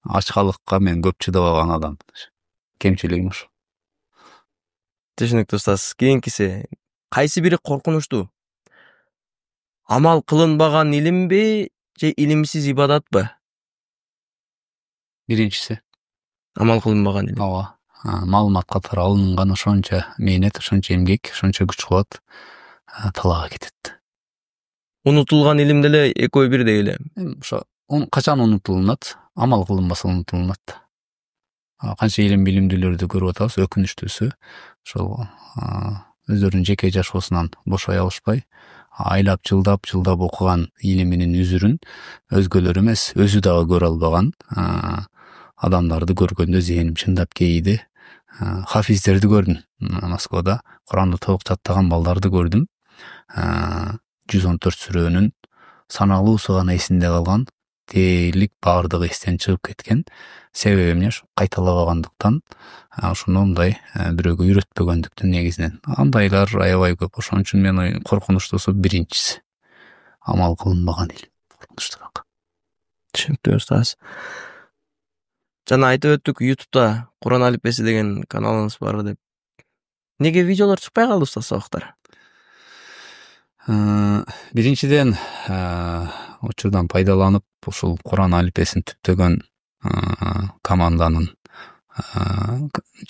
Ачкалыкка мен көп чыдабаган адаммын. Кемчилигим ошо. Түшүнүктүү устаз. Кийинкиси, кайсы бири коркунучтуу? Амал кылынбаган илимби же илимсиз ибадатпы? Биринчиси. Амал кылынбаган илим. Ооба. Маалымат катары алынган ошончо мээнет, ошончо эмгек, ошончо күч кубат талаага кетет. Унутулган илим деле экөө бирдей эле. Ошо качан унутулунат? Амал кылынбаса унутулунат. Канча илим билимдүүлөрдү көрүп атабыз, өкүнүчтүүсү ошол өздөрүнүн жеке жашоосунан бошой алышпай, айлап жылдап окуган илиминин үзүрүн өзгөлөр эмес, өзү дагы көрө албаган адамдарды көргөндө зээним чындап кейиди. Хафиздерди көрдүм Москвада, Куранды толук жаттаган балдарды көрдүм. 114 сүрөнүн саналуусу гана эсинде калган, дээрлик баардыгы эстен чыгып кеткен. Себеби эмне? Кайталабагандыктан, ошону мындай бирөөгө үйрөтпөгөндүктүн негизинен. Андайлар аябай көп. Ошон үчүн мен коркунучтуусу биринчиси. Амал кылынбаган илим коркунучтураак. Түшүнүктүү устаз. Жана айтып өттүк, YouTube'да Куран алипеси деген каналыңыз бар деп. Неге видеолор чыкпай калды устаз сабактар? Биринчиден учурдан пайдаланып, ушул Куран алипесин түптөгөн команданын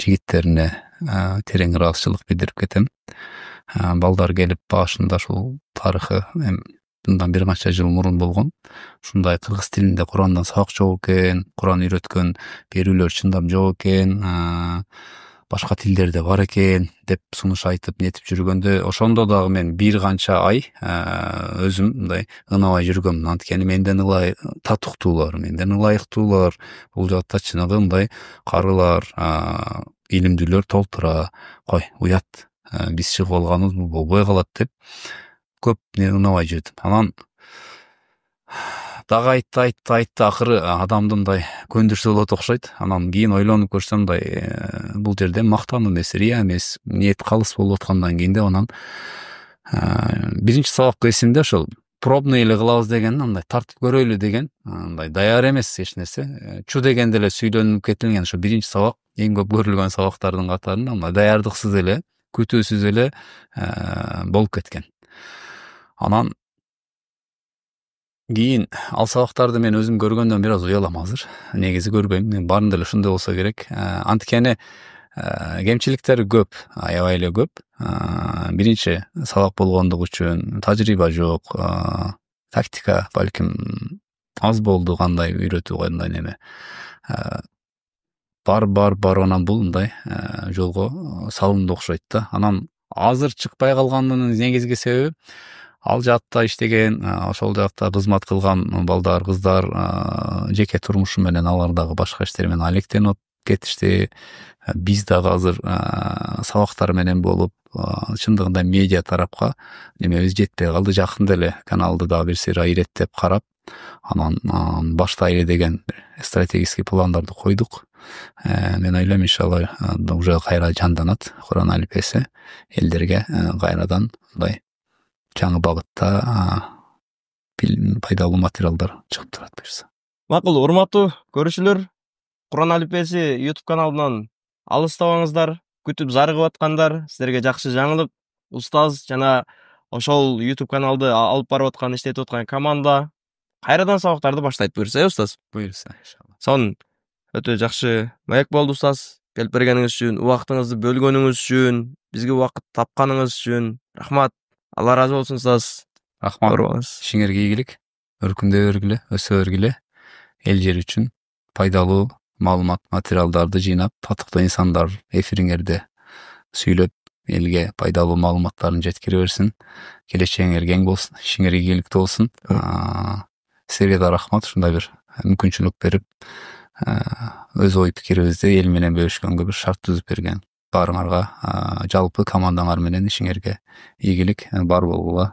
жигиттерине терең ыраазычылык билдирип кетем. Балдар келип башында ушул тарыхы мындан бир канча жыл мурун болгон. Ушундай кыргыз тилинде Курандан сабак жок экен, Куран үйрөткөн берүүлөр чындап жок экен, башка тилдерде бар экен деп сунуш айтып нетип жүргөндө, ошондо дагы мен бир канча ай өзүм мындай ынабай жүргөмүн. Анткени менден ылай татыктуулар, менден ылайыктуулар бул жакта чыныгы мындай карылар, илимдүүлөр толтура. Кой, уят, биз чыгып алганыбыз болбой калат деп көп ынабай жүрдүм. Анан дагы айтты, акыры адамды мындай көндүрсө болот окшойт. Анан кийин ойлонуп көрсөм, мындай бул жерде мактан эмес, рия эмес, ниет калыс болуп аткандан кийин деп анан биринчи сабакка эсимде ошол пробный эле кылабыз деген, андай тартып көрөйлү деген, андай даяр эмес эч нерсе. Чу дегенде эле сүйлөнүп кетилген ошо биринчи сабак, эң көп көрүлгөн сабактардын катарында, андай даярдыксыз эле, күтүүсүз эле болуп кеткен. Анан кийин ал сабактарды мен өзүм көргөндөн бир аз уялам азыр. Негизи көрбөйм. Баарында эле ушундай болсо керек. Анткени кемчиликтери көп, аябай эле көп. Биринчи сабак болгондугу үчүн тажрыйба жок, тактика балким аз болду, кандай үйрөтүү, кандай неме. Бар анан бул мындай жолго салынды окшойт да. Анан азыр чыкпай калганынын негизги себеби ал жакта иштеген, ошол жакта кызмат кылган балдар, кыздар жеке турмушу менен алар дагы башка иштер менен алектенип кетишти. Биз дагы азыр сабактар менен болуп, чындыгында медиа тарапка немебиз жетпей калды. Жакында эле каналды дагы бир сыйра иреттеп карап, анан баштайлы деген стратегический пландарды койдук. Мен ойлойм, иншалла уже кайра жанданат Куран алифбеси, элдерге кайрадан мындай жаңы багытта пайдалуу материалдар чыгып турат буюрса. Макул, урматтуу көрүүчүлөр, Куран алифбеси YouTube каналынан алыстабаңыздар. Күтүп зарыгып аткандар, силерге жакшы жаңылык. Устаз жана ошол YouTube каналды алып барып аткан, иштетип аткан команда кайрадан сабактарды баштайт буюрса, устаз. Буюрса, иншалла. Сонун өтө жакшы маек болду, устаз. Келип бергениңиз үчүн, убактыңызды бөлгөнүңүз үчүн, бизге убакыт тапканыңыз үчүн рахмат. Алла ыраазы болсун, устаз. Рахмат. Ишиңерге ийгилик. Өркүндөй бергиле, өсө бергиле. Эл жер үчүн пайдалуу маалымат материалдарды жыйнап, татыктуу инсандар эфириңерде сүйлөп, элге пайдалуу маалыматтарын жеткире берсин. Келечегиңер кең болсун, ишиңер ийгиликтүү болсун. Силерге да рахмат, ушундай бир мүмкүнчүлүк берип, өз ой пикирибизди эл менен бөлүшкөнгө бир шарт түзүп берген баарыңарга, жалпы командаңар менен ишиңерге ийгилик, бар болгула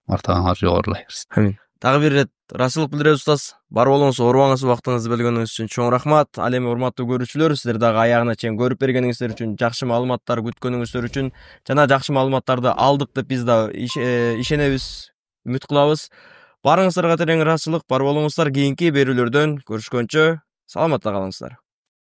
мартабаңар жогорулай берсин. Амин. Дагы бир ирет ыраазычылык билдиребиз, устаз. Бар болуңуз, оорубаңыз, убактыңызды бөлгөнүңүз үчүн чоң рахмат. Ал эми урматтуу көрүүчүлөр, силер дагы аягына чейин көрүп бергениңиздер үчүн, жакшы маалыматтар күткөнүңүздөр үчүн жана жакшы маалыматтарды алдык деп биз да ишенебиз, үмүт кылабыз. Барыңыздарга терең ыраазычылык, бар болуңуздар. Кийинки берүүлөрдөн көрүшкөнчө саламатта калыңыздар.